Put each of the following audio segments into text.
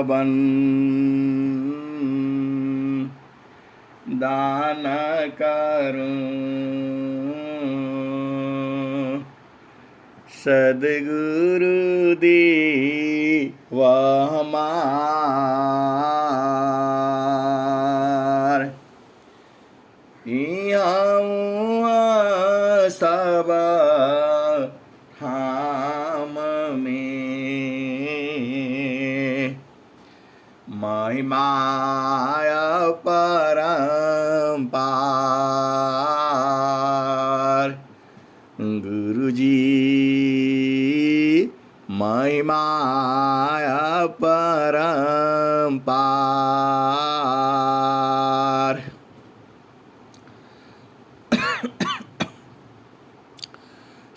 बन दान करूं, सद्गुरु दी वह हमार। यहाँ सब धाम में महिमाय परम्पार। गुरुजी महिमाय परम्पार।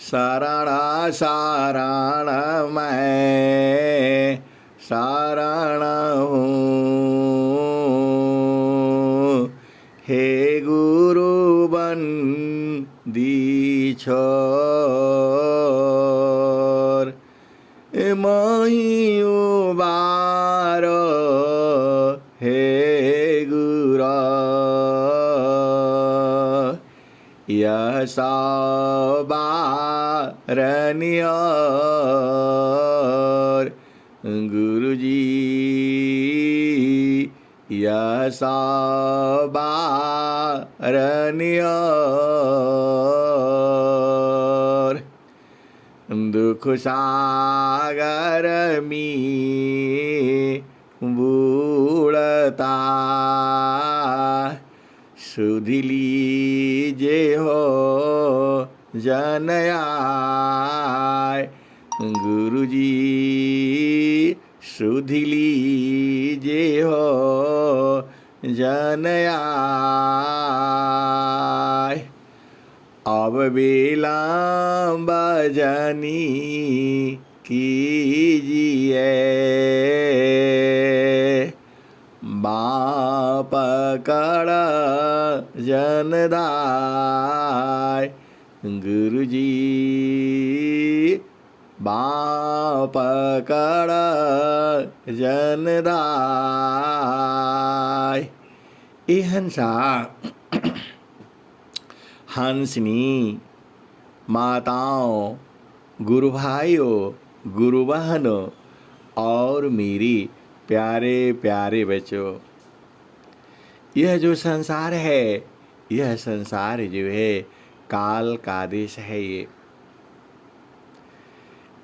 शरण शरण मैं शरण हूँ, हे गुरु बंदी छोर। मही उबारो हे गुरु, यह सवारनियर। गुरुजी यह सवारनियर। दुख सागर में बूढ़ता सुध लीजे हो जनयाय। गुरुजी सुध लीजे हो जनयाय। अब विलम्ब जनी कीजिए, बाप पकड़ जनदाय। गुरुजी बाप पकड़ जनदाय। ए हंसा हंसनी माताओं, गुरु भाइयों, गुरु बहनों और मेरी प्यारे प्यारे बच्चों, यह जो संसार है, यह संसार जो है काल का देश है।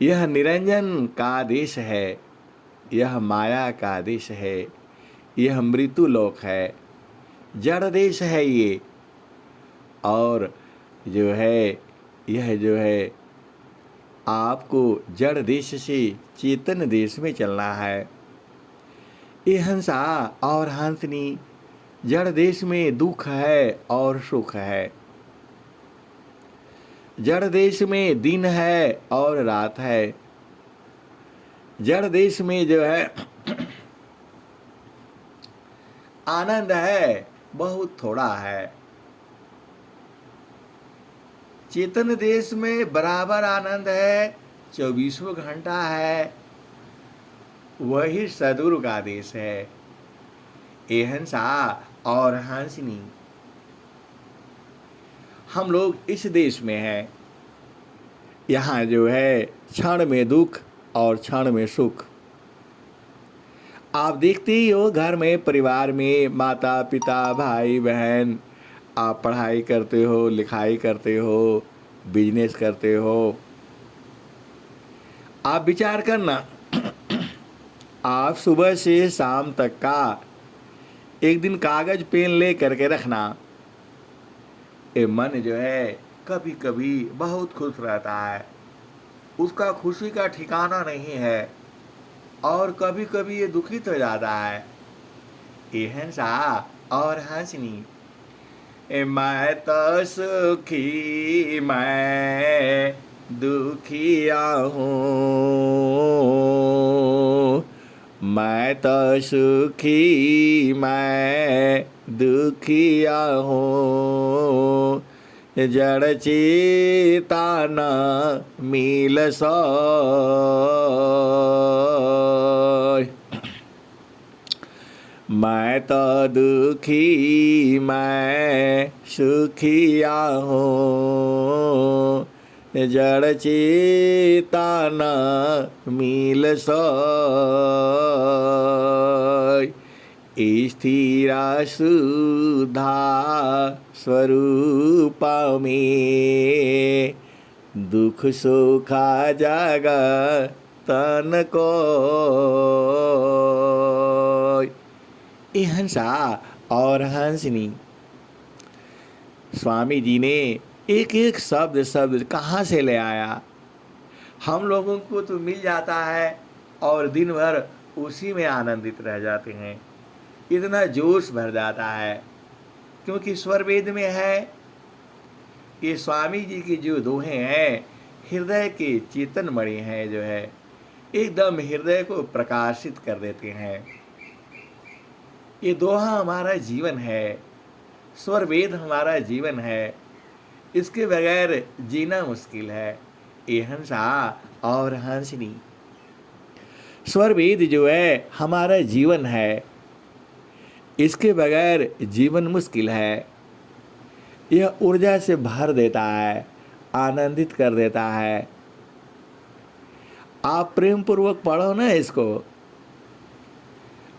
यह निरंजन का देश है, यह माया का देश है, यह मृत्यु लोक है, जड़ देश है ये। और जो है यह जो है आपको जड़ देश से चेतन देश में चलना है। ये हंसा और हंसनी, जड़ देश में दुख है और सुख है, जड़ देश में दिन है और रात है, जड़ देश में जो है आनंद है बहुत थोड़ा है, चेतन देश में बराबर आनंद है, 24 घंटा है। वही सदगुरु का देश है। ए हंसा और हंसनी, हम लोग इस देश में हैं। यहाँ जो है क्षण में दुख और क्षण में सुख। आप देखते ही हो घर में, परिवार में, माता पिता भाई बहन, आप पढ़ाई करते हो, लिखाई करते हो, बिजनेस करते हो। आप विचार करना, आप सुबह से शाम तक का एक दिन कागज पेन ले करके रखना। ये मन जो है कभी कभी बहुत खुश रहता है, उसका खुशी का ठिकाना नहीं है, और कभी कभी ये दुखित हो जाता है। ये हंसा और हंसनी, मैं तो सुखी मैं दुखिया हूँ, मैं तो सुखी मैं दुखिया हूँ, जड़ चेतन मिल सोय। मैं तो दुखी मैं सुखिया हूँ, जड़ चेतन मिल सोय। स्थिरा सुधा स्वरूप में, दुख सुख जग तन को। ये हंसा और हंसनी, स्वामी जी ने एक एक शब्द शब्द कहाँ से ले आया। हम लोगों को तो मिल जाता है और दिन भर उसी में आनंदित रह जाते हैं, इतना जोश भर जाता है, क्योंकि स्वर वेद में है। ये स्वामी जी की जो दोहे हैं हृदय के चेतन मणि हैं, जो है एकदम हृदय को प्रकाशित कर देते हैं। ये दोहा हमारा जीवन है, स्वर वेद हमारा जीवन है, इसके बगैर जीना मुश्किल है। ये हंसा और हंसनी, स्वर वेद जो है हमारा जीवन है, इसके बगैर जीवन मुश्किल है। यह ऊर्जा से भर देता है, आनंदित कर देता है। आप प्रेम पूर्वक पढ़ो ना इसको,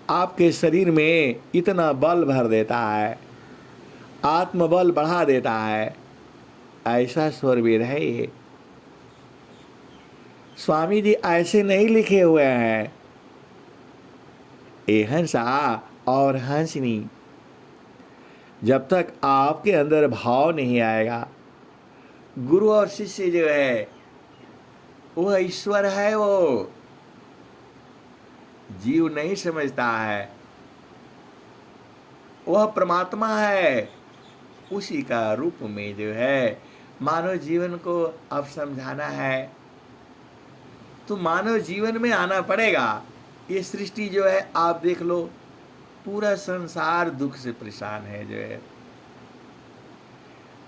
आपके शरीर में इतना बल भर देता है, आत्मबल बढ़ा देता है। ऐसा स्वर वेद है ये। स्वामी जी ऐसे नहीं लिखे हुए हैं। ये हंसा और हंसनी, जब तक आपके अंदर भाव नहीं आएगा, गुरु और शिष्य जो है वह ईश्वर है, वो जीव नहीं समझता है, वह परमात्मा है। उसी का रूप में जो है मानव जीवन को अब समझाना है, तो मानव जीवन में आना पड़ेगा। ये सृष्टि जो है आप देख लो, पूरा संसार दुख से परेशान है जो है,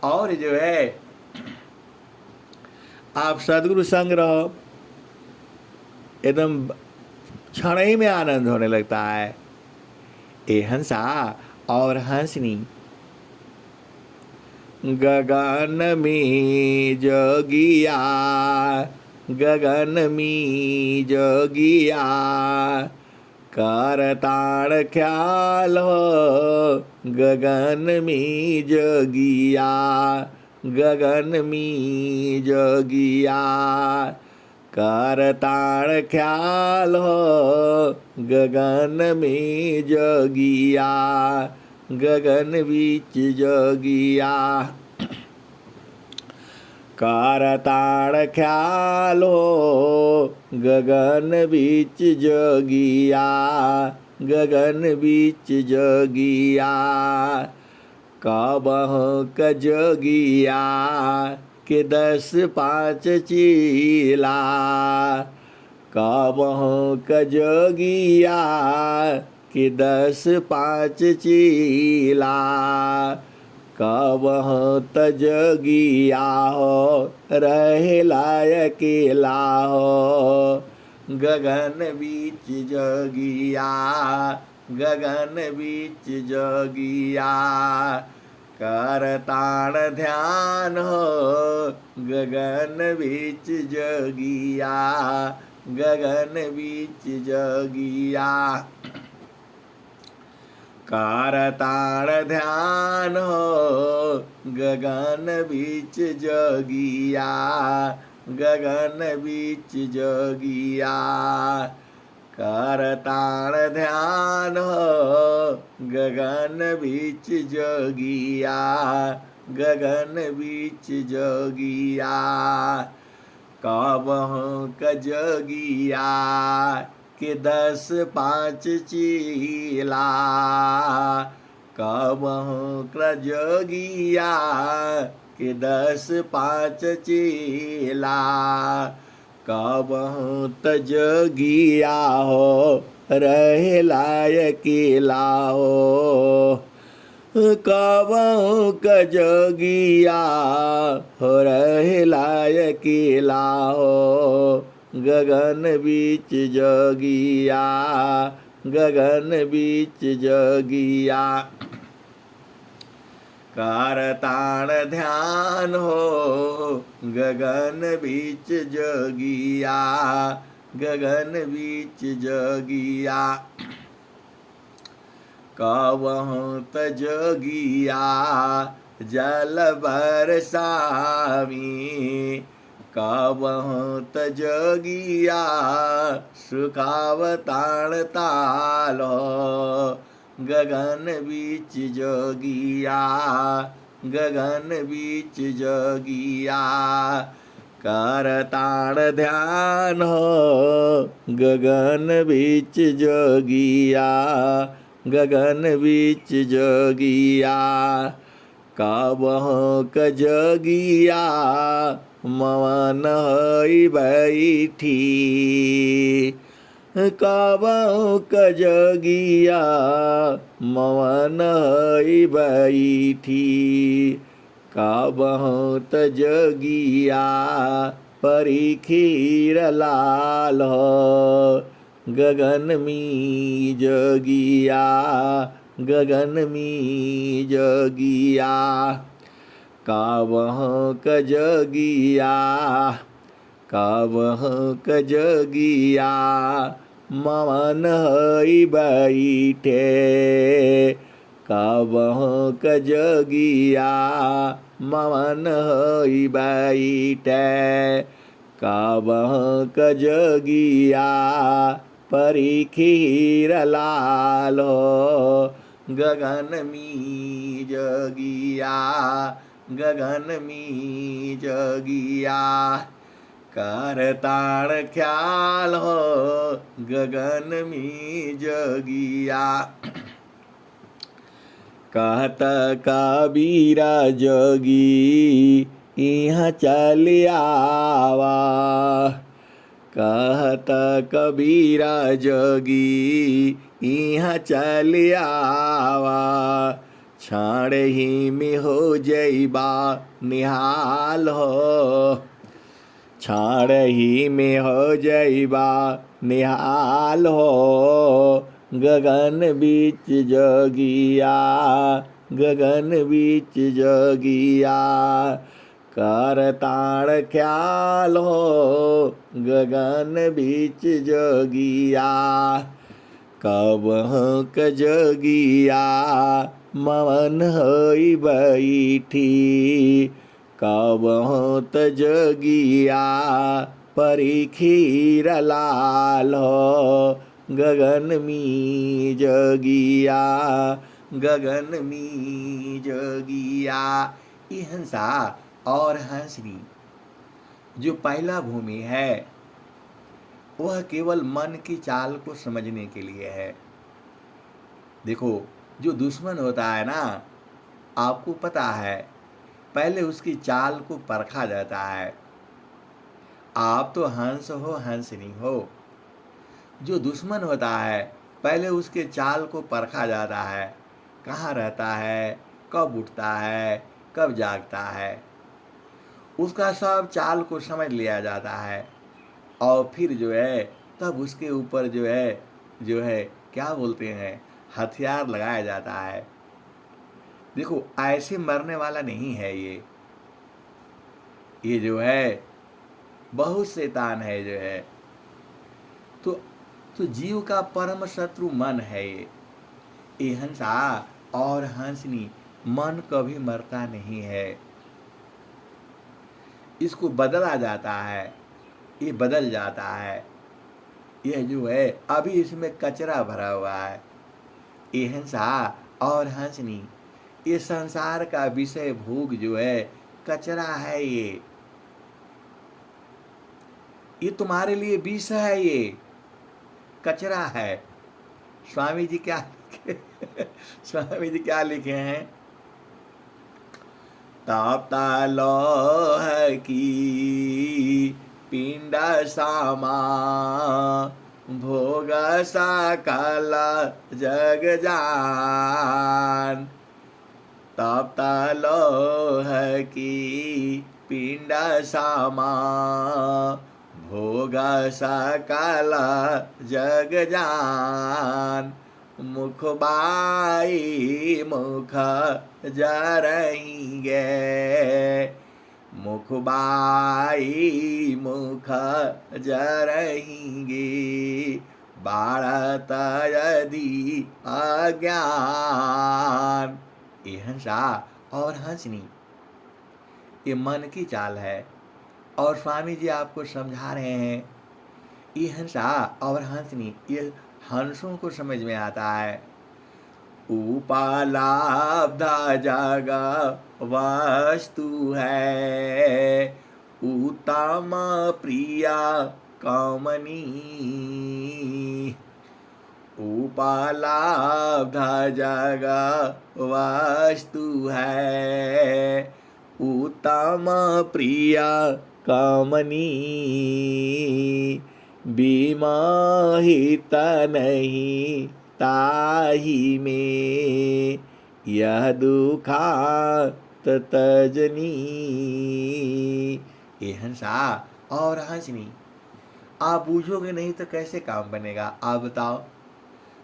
और जो है आप सदगुरु संग रहो, एकदम क्षण ही में आनंद होने लगता है। ए हंसा और हंसनी, गगन में जोगिया, गगन में जोगिया, करताड़ ख्याल हो, गगन में जोगिया, गगन में जोगिया, करताड़ ख्याल हो, गगन में जोगिया, गगन बीच जोगिया। करताड़ ख्याल हो, गगन बीच जोगिया, गगन बीच जोगिया, कबहु क जोगिया के 10 5 चीला, कबहु क जोगिया के 10 5 चीला, कबहु त जोगिया हो रहे लायकेला हो, गगन बीच जोगिया, गगन बीच जोगिया, करताड़ ध्यान हो, गगन बीच जोगिया, गगन बीच जोगिया, करताड़ ध्यान हो, गगन बीच जोगिया, गगन बीच जोगिया, करताड़ ध्यान हो, गगन बीच जोगिया, गगन बीच जोगिया, कबहु क जोगिया के 10 5 चीला, कबहु क जोगिया के 10 5 चीला, कबहु त जोगिया हो रहे लायकेला हो, कबहु क जोगिया हो रहे लायकेला हो, गगन बीच जोगिया, गगन बीच जोगिया। कारताण ध्यान हो गगन बीच जोगिया, गगन बीच जोगिया। कवहु त जोगिया जल बरसावी, कवहु त जोगिया सुखावताण तालो। गगन बीच जोगिया, गगन बीच जोगिया। करताण ध्यान हो गगन बीच जोगिया, गगन बीच जोगिया। कबहु क जोगिया मवन होई बैठी, कबहु क जोगिया मवन होई बैठी। कबहु त जोगिया परीखीर लाल हो, गगन मी जोगिया, गगन मी जोगिया। कबहु क जोगिया, कबहु क जोगिया मवन होई बैठे, कबहु क जोगिया मवन होई बैठे। कबहु क जोगिया परीखीर लाल हो, गगन मी जोगिया, गगन मी जोगिया। करताण ख्याल हो गगन मी जोगिया। कहत कबीरा जोगी यहाँ चल आवा, कहत कबीरा जोगी यहाँ चल आवा। क्षण ही में हो जइबा निहाल हो, क्षण ही में हो जइबा निहाल हो। गगन बीच जोगिया, गगन बीच जोगिया। करताण ख्याल हो गगन बीच जोगिया। कबहु क जोगिया मवन होई बैठी, कबहु त जोगिया परीखीर लाल हो, गगन मी जोगिया, गगन मी जोगिया। ये हंसा और हंसनी जो पहला भूमि है वह केवल मन की चाल को समझने के लिए है। देखो जो दुश्मन होता है ना, आपको पता है पहले उसकी चाल को परखा जाता है। आप तो हंस हो हंसनी हो, जो दुश्मन होता है पहले उसके चाल को परखा जाता है। कहाँ रहता है, कब उठता है, कब जागता है, उसका सब चाल को समझ लिया जाता है। और फिर जो है तब उसके ऊपर जो है क्या बोलते हैं, हथियार लगाया जाता है। देखो ऐसे मरने वाला नहीं है ये जो है बहुत शैतान है जो है। तो जीव का परम शत्रु मन है ये हंसा और हंसनी मन कभी मरता नहीं है, इसको बदला जाता है, ये बदल जाता है। यह जो है अभी इसमें कचरा भरा हुआ है। ये हंसा और हंसनी ये संसार का विषय भोग जो है कचरा है। ये तुम्हारे लिए विष है, ये कचरा है। स्वामी जी क्या स्वामी जी क्या लिखे हैं, ताप्ता लोह की पिंड सामा, भोग सकल जग जान। ताप्ता लोह की पिंड सामा, होगा सकल जग जान, मुख बाई मुख जरेंगे, मुख बाई मुख जरेंगे, बाढ़त यदि अज्ञान। ये हंसा और हंसनी, ये मन की चाल है और स्वामी जी आपको समझा रहे हैं। ये हंसा और हंसनी, ये हंसों को समझ में आता है। उपलब्ध जग वस्तु है, उत्तम प्रिय कमनी, उपलब्ध जग वस्तु है, उत्तम प्रिय कमनी, विमोहित नहीं ताहि में, यह दुखांत तजनी। ये हंसा और हंसनी, आप बूझोगे नहीं तो कैसे काम बनेगा, आप बताओ।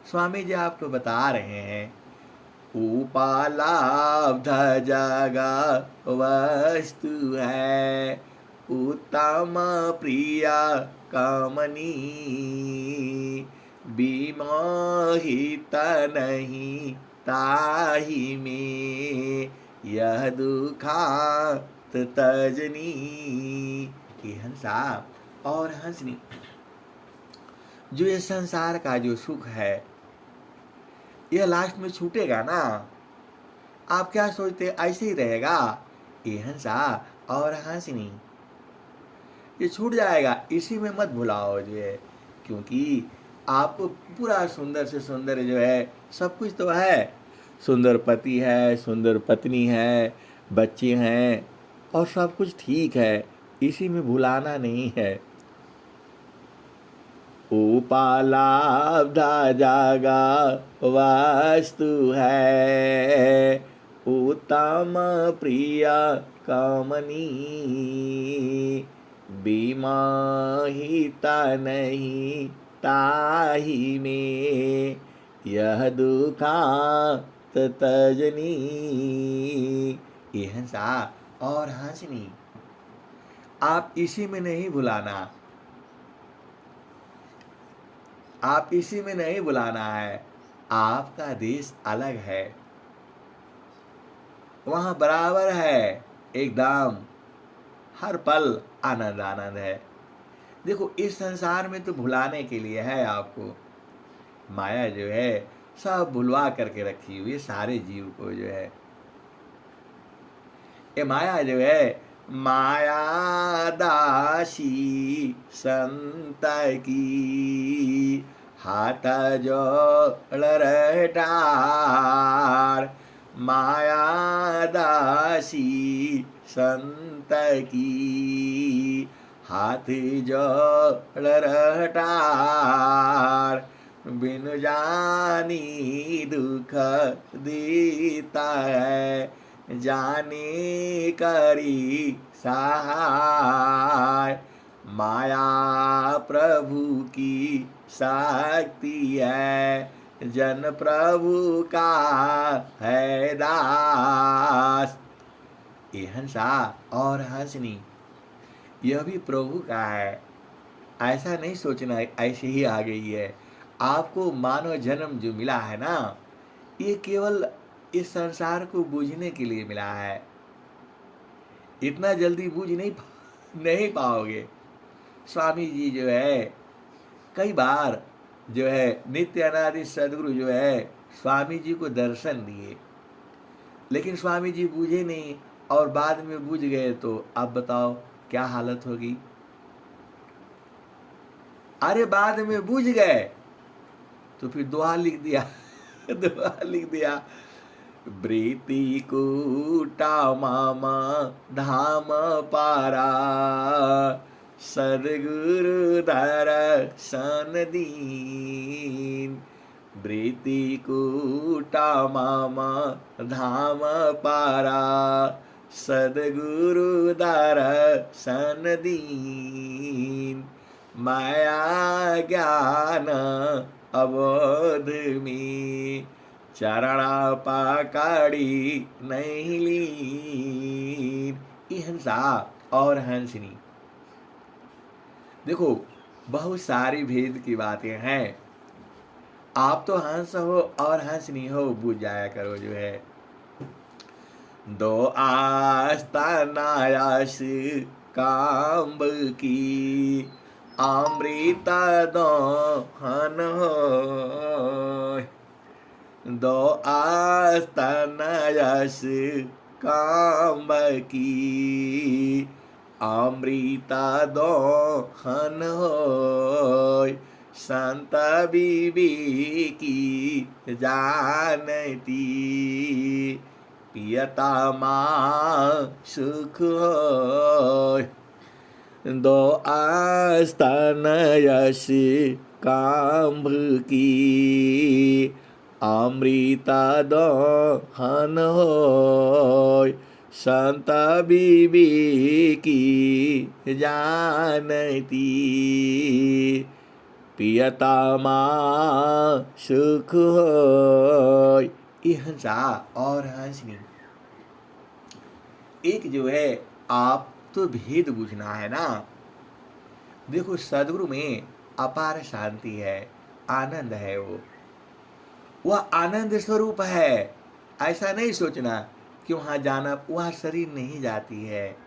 स्वामी जी आपको बता रहे हैं, उपलब्ध जग वस्तु है, उत्तम प्रिय कमनी, विमोहित नहीं ताहि में, यह दुखांत तजनी। ये हंसा और हंसनी, जो ये संसार का जो सुख है यह लास्ट में छूटेगा ना। आप क्या सोचते ऐसे ही रहेगा? ये हंसा और हंसनी, ये छूट जाएगा, इसी में मत भुलाओ जो है, क्योंकि आपको पूरा सुंदर से सुंदर जो है सब कुछ तो है। सुंदर पति है, सुंदर पत्नी है, बच्चे हैं और सब कुछ ठीक है, इसी में भुलाना नहीं है। उपलब्ध जग वस्तु है, उत्तम प्रिय कमनी, विमोहित नहीं ताहि में, यह दुखांत तजनी। ये हंसा और हंसनी, आप इसी में नहीं भुलाना, आप इसी में नहीं बुलाना है। आपका देश अलग है, वहां बराबर है, एकदम हर पल आनंद आनंद है। देखो इस संसार में तो भुलाने के लिए है आपको, माया जो है सब भुलवा करके रखी हुई है सारे जीव को जो है। ये माया जो है, माया दासी संत की, हाथ जोड़ रहे डार, माया दासी संत की, हाथ जोड़ रहे डार, बिन जानी दुख देता है, जाने करी सहाय, माया प्रभु की शक्ति है, जन प्रभु का है दास। ये हंसा और हंसनी, यह भी प्रभु का है, ऐसा नहीं सोचना ऐसे ही आ गई है। आपको मानव जन्म जो मिला है ना, ये केवल इस संसार को बूझने के लिए मिला है। इतना जल्दी बूझ नहीं पाओगे। स्वामी जी जो है कई बार जो है नित्य अनादि सदगुरु जो है स्वामी जी को दर्शन दिए, लेकिन स्वामी जी बूझे नहीं और बाद में बूझ गए, तो अब बताओ क्या हालत होगी। अरे बाद में बूझ गए तो फिर दुआ लिख दिया दुआ लिख दिया, प्रीति कूटा मामा धाम पारा, सदगुरु दर्शन दीन, प्रीति कूटा मामा धाम पारा, सदगुरु दर्शन दीन, माया ज्ञान अबोध में, चरण पकड़ी नहीं लीन। ये हंसा और हंसनी, देखो बहुत सारी भेद की बातें हैं। आप तो हंस हो और हंसनी हो, बुझ जाया करो जो है। दो आस्तानायास काम्ब की, अमृत दोहन हो। दो आस्तानायास काम्ब की, अमृत दोहन हो। संत विवेकी जानती, पियता माँ सुख होय। दो आस्थान यश काम्भ की, अमृता दोहन होय। संत विवेकी जानती, पियता माँ सुख होय। ये हंसा और हंसनी, एक जो है आप तो भेद बुझना है ना। देखो सदगुरु में अपार शांति है, आनंद है, वह आनंद स्वरूप है। ऐसा नहीं सोचना कि वहां जाना, वहां शरीर नहीं जाती है।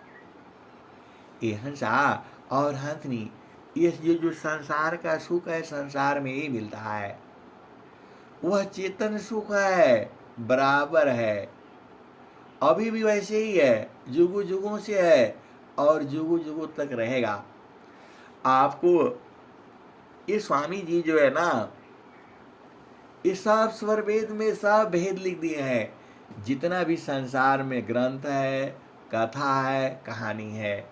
ये हंसा और हंसनी, ये जो संसार का सुख है, संसार में ही मिलता है। वह चेतन सुख है, बराबर है, अभी भी वैसे ही है, जुगों जुगों से है और जुगों जुगों तक रहेगा। आपको ये स्वामी जी जो है ना, ये सब स्वर वेद में सब भेद लिख दिए हैं। जितना भी संसार में ग्रंथ है, कथा है, कहानी है,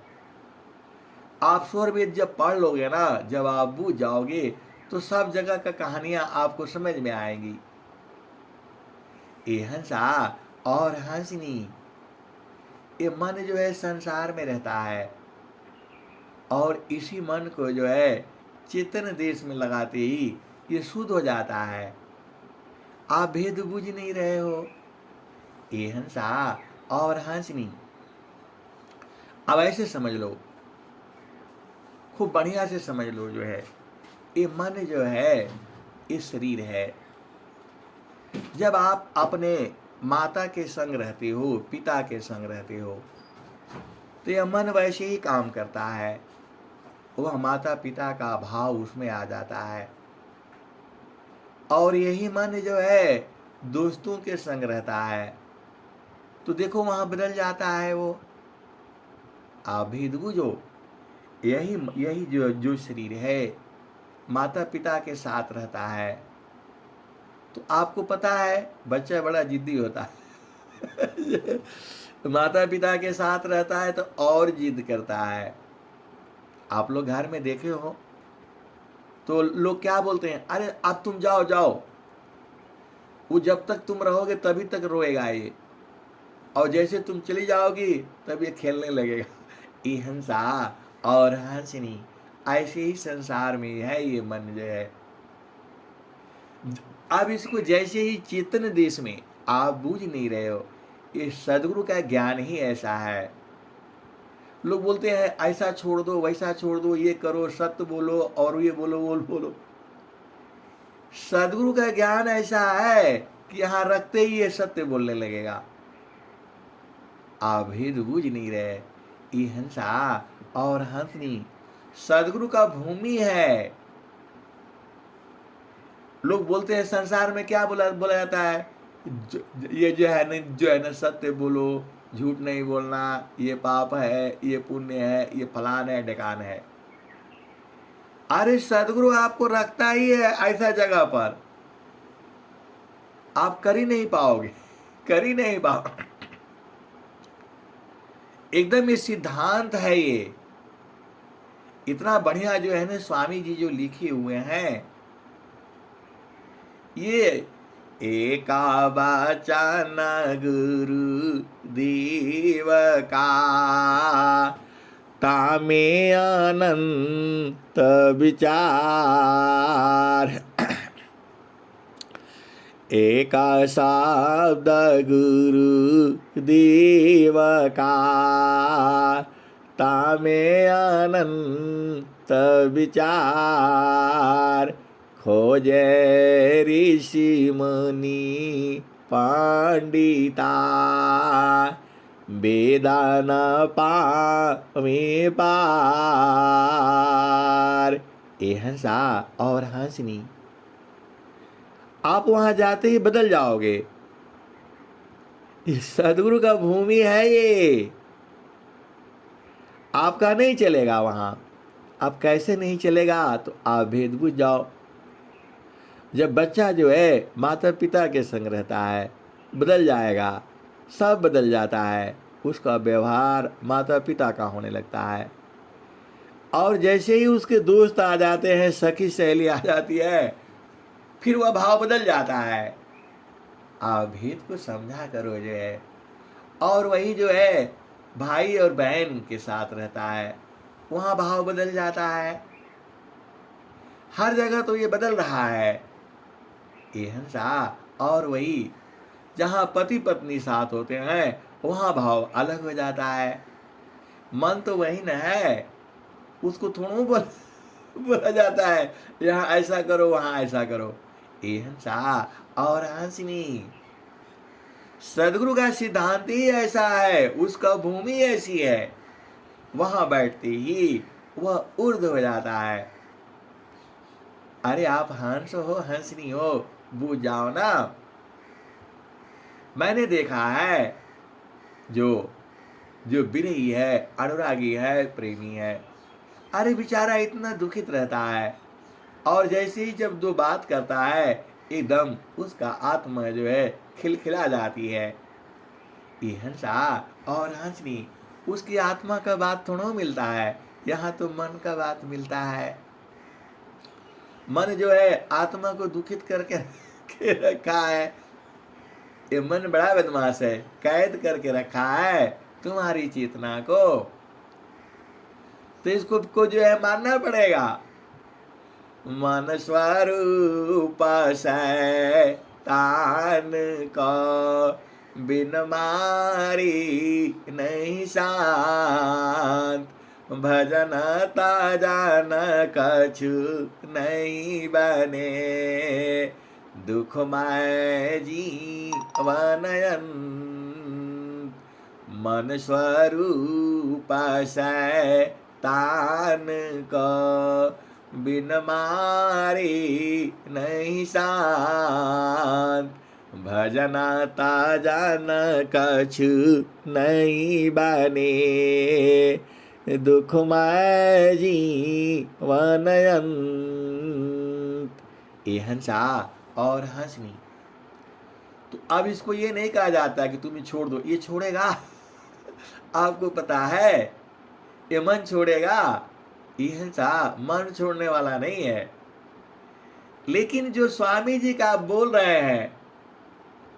आप स्वर वेद जब पढ़ लोगे ना, जब आप बूझ जाओगे तो सब जगह का कहानियां आपको समझ में आएंगी। ये हंसा और हंसनी, ये मन जो है संसार में रहता है और इसी मन को जो है चेतन देश में लगाते ही ये शुद्ध हो जाता है। आप भेद बुझ नहीं रहे हो। ये हंसा और हंसनी, अब ऐसे समझ लो, खूब बढ़िया से समझ लो जो है, ये मन जो है ये शरीर है। जब आप अपने माता के संग रहते हो, पिता के संग रहते हो, तो यह मन वैसे ही काम करता है। वह माता पिता का भाव उसमें आ जाता है। और यही मन जो है दोस्तों के संग रहता है, तो देखो वहां बदल जाता है वो। आप भेद बुझो, यही यही जो शरीर है माता पिता के साथ रहता है। तो आपको पता है बच्चा बड़ा जिद्दी होता है माता पिता के साथ रहता है तो और जिद करता है। आप लोग घर में देखे हो तो लोग क्या बोलते हैं, अरे अब तुम जाओ जाओ। वो जब तक तुम रहोगे तभी तक रोएगा ये, और जैसे तुम चली जाओगी तब ये खेलने लगेगा। ये हंसा और हंसनी, ऐसे ही संसार में है ये मन जो है। अब इसको जैसे ही चेतन देश में आप बूझ नहीं रहे हो, ये सदगुरु का ज्ञान ही ऐसा है। लोग बोलते हैं ऐसा छोड़ दो, वैसा छोड़ दो, ये करो, सत्य बोलो और ये बोलो, वो बोलो। सदगुरु का ज्ञान ऐसा है कि यहां रखते ही ये सत्य बोलने लगेगा। आप भेद बूझ नहीं रहे। ये हंसा और हंसनी सदगुरु का भूमि है। लोग बोलते हैं संसार में क्या बोला बोला जाता है, ये जो है ना सत्य बोलो, झूठ नहीं बोलना, ये पाप है, ये पुण्य है, ये फलान है, ढकान है। अरे सदगुरु आपको रखता ही है ऐसा जगह पर, आप कर ही नहीं पाओगे, कर ही नहीं पाओगे। एकदम ये सिद्धांत है। ये इतना बढ़िया जो है ना स्वामी जी जो लिखे हुए हैं, ये एका वचन गुरु देव का, तामे अनंत विचार। एका शब्द गुरु देव का, तामे अनंत विचार। खोजे ऋषि मुनि पंडिता, वेदान पावे पार। ए हंसा और हंसनी, आप वहां जाते ही बदल जाओगे। इस सदगुरु का भूमि है ये, आपका नहीं चलेगा वहां। आप कैसे नहीं चलेगा, तो आप भेद बुझ जाओ। जब बच्चा जो है माता पिता के संग रहता है, बदल जाएगा, सब बदल जाता है। उसका व्यवहार माता पिता का होने लगता है। और जैसे ही उसके दोस्त आ जाते हैं, सखी सहेली आ जाती है, फिर वह भाव बदल जाता है। आप भेद को समझा करो जो है। और वही जो है भाई और बहन के साथ रहता है, वहां भाव बदल जाता है। हर जगह तो ये बदल रहा है ये हंसा। और वही जहां पति पत्नी साथ होते हैं, वहां भाव अलग हो जाता है। मन तो वही न है, उसको थोड़ा बोला जाता है, यहाँ ऐसा करो वहां ऐसा करो। ये हंसा और हंसनी, सदगुरु का सिद्धांत ही ऐसा है, उसका भूमि ऐसी है। वहां बैठते ही वह उर्द हो जाता है। अरे आप हंस हो हंसनी हो, बूझ जाओ ना। मैंने देखा है जो जो विरही है, अनुरागी है, प्रेमी है, अरे बेचारा इतना दुखित रहता है। और जैसे ही जब दो बात करता है, एकदम उसका आत्मा जो है खिलखिला जाती है। ये हंसा और हंसनी, उसकी आत्मा का बात थोड़ा मिलता है, यहाँ तो मन का बात मिलता है। मन जो है आत्मा को दुखित करके के रखा है। ये मन बड़ा बदमाश है, कैद करके रखा है तुम्हारी चेतना को। तो इसको को जो है मानना पड़ेगा। मन स्वरूप शैतान को, बिन मारी नहीं शांत। भजन ताजन कछु नहीं बने, दुखमय जीवनयन। मन स्वरूप शैतान को, बिन मारे नहीं शांत। भजना ताजन कछु नहीं बने, दुखमय जीवनयन। ये हंसा और हंसनी। तो अब इसको ये नहीं कहा जाता कि तुम छोड़ दो, ये छोड़ेगा। आपको पता है ये मन छोड़ेगा। ये हंसा मन छोड़ने वाला नहीं है। लेकिन जो स्वामी जी का आप बोल रहे हैं,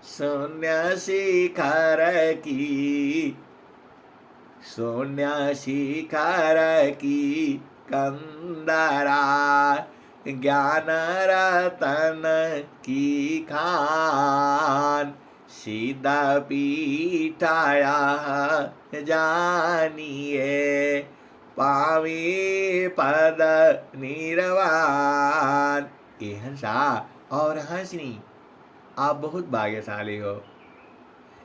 सन्यासीकार की, सन्यासीकार की कंदरा, ज्ञान रतन की खान। सीधा पीठाया जानिए, पावे पद निर्वाण। ये हंसा और हंसनी, आप बहुत भाग्यशाली हो।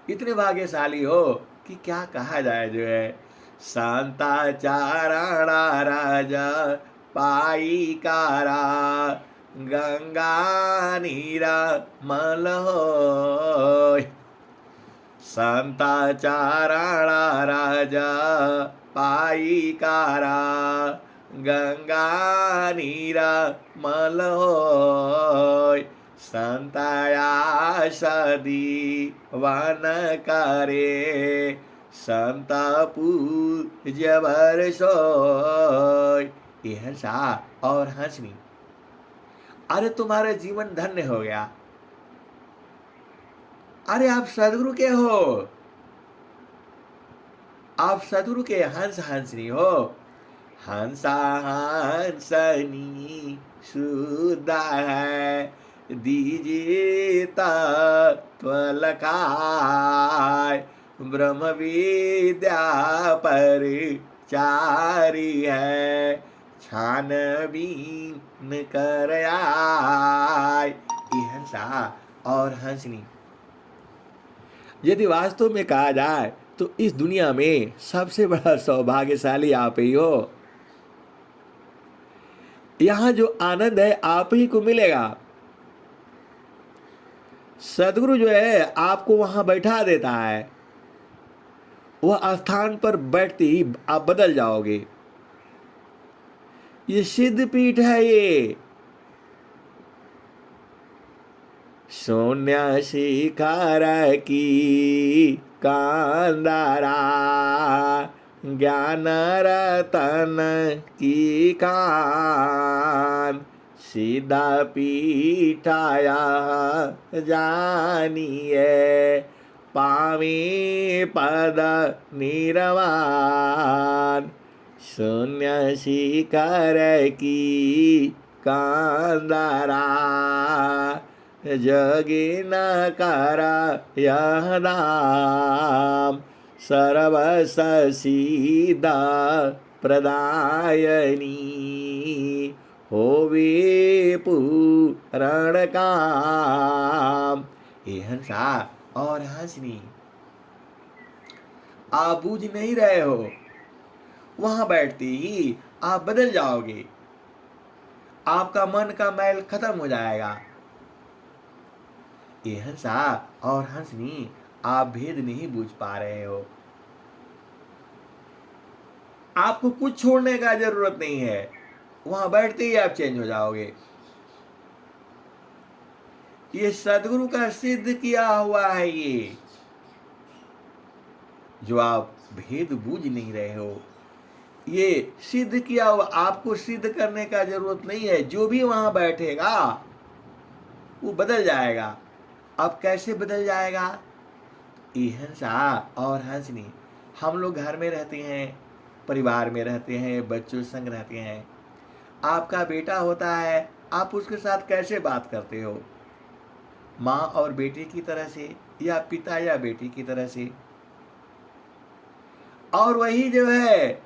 इतने भाग्यशाली हो कि क्या कहा जाए जो है। शांताचारणा राजा पाई कारा, गंगा नीरा मल हो। शांताचारणा राजा पाई कारा, गंगा नीरा मल हो। संतया सदी वन करे, संत पूज्य बरसोय। ये हंसा और हंसनी, अरे तुम्हारा जीवन धन्य हो गया। अरे आप सदगुरु के हो, आप सदगुरु के हंस हंसनी हो। हंसा हंसनी शुद्ध है, दीजिए तत्व लखाय। ब्रह्म विद्या पर चारी है, छान बीन कर आय। ये हंसा और हंसनी। यदि वास्तव में कहा जाए तो इस दुनिया में सबसे बड़ा सौभाग्यशाली आप ही हो। यहां जो आनंद है आप ही को मिलेगा। सदगुरु जो है आपको वहां बैठा देता है, वह स्थान पर बैठते ही आप बदल जाओगे। ये सिद्ध पीठ है ये। सोन्या शिखर की कांदारा, ज्ञान रतन की कान। सीधा पीठाया जानिए, पावे पद निर्वाण। शून्य शिखर की कांदारा, जगे न कर यह नाम। सर्वस सीधा प्रदायनी, होवे पूर्ण काम। ये हंसा और हंसनी। आप बूझ नहीं रहे हो, वहां बैठते ही आप बदल जाओगे। आपका मन का मैल खत्म हो जाएगा। ये हंसा और हंसनी, आप भेद नहीं बूझ पा रहे हो। आपको कुछ छोड़ने का जरूरत नहीं है, वहां बैठते ही आप चेंज हो जाओगे। ये सदगुरु का सिद्ध किया हुआ है। ये जो आप भेद बूझ नहीं रहे हो, ये सिद्ध किया हुआ। आपको सिद्ध करने का जरूरत नहीं है। जो भी वहां बैठेगा वो बदल जाएगा। अब कैसे बदल जाएगा? ये हंसा और हंसनी। हम लोग घर में रहते हैं, परिवार में रहते हैं, बच्चों संग रहते हैं। आपका बेटा होता है, आप उसके साथ कैसे बात करते हो? माँ और बेटे की तरह से, या पिता या बेटी की तरह से। और वही जो है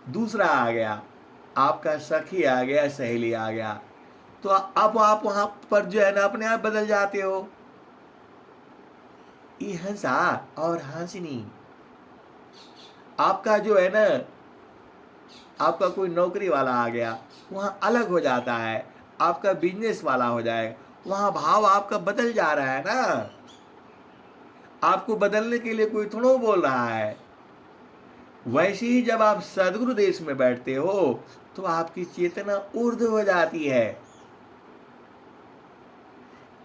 दूसरा आ गया, आपका सखी आ गया, सहेली आ गया, तो अब आप वहां पर जो है ना अपने आप बदल जाते हो। ये हंसा और हंसनी। आपका जो है ना, आपका कोई नौकरी वाला आ गया, वहां अलग हो जाता है। आपका बिजनेस वाला हो जाएगा, वहां भाव आपका बदल जा रहा है ना। आपको बदलने के लिए कोई थोड़ा बोल रहा है। वैसे ही जब आप सदगुरु देश में बैठते हो तो आपकी चेतना ऊर्ध्व हो जाती है।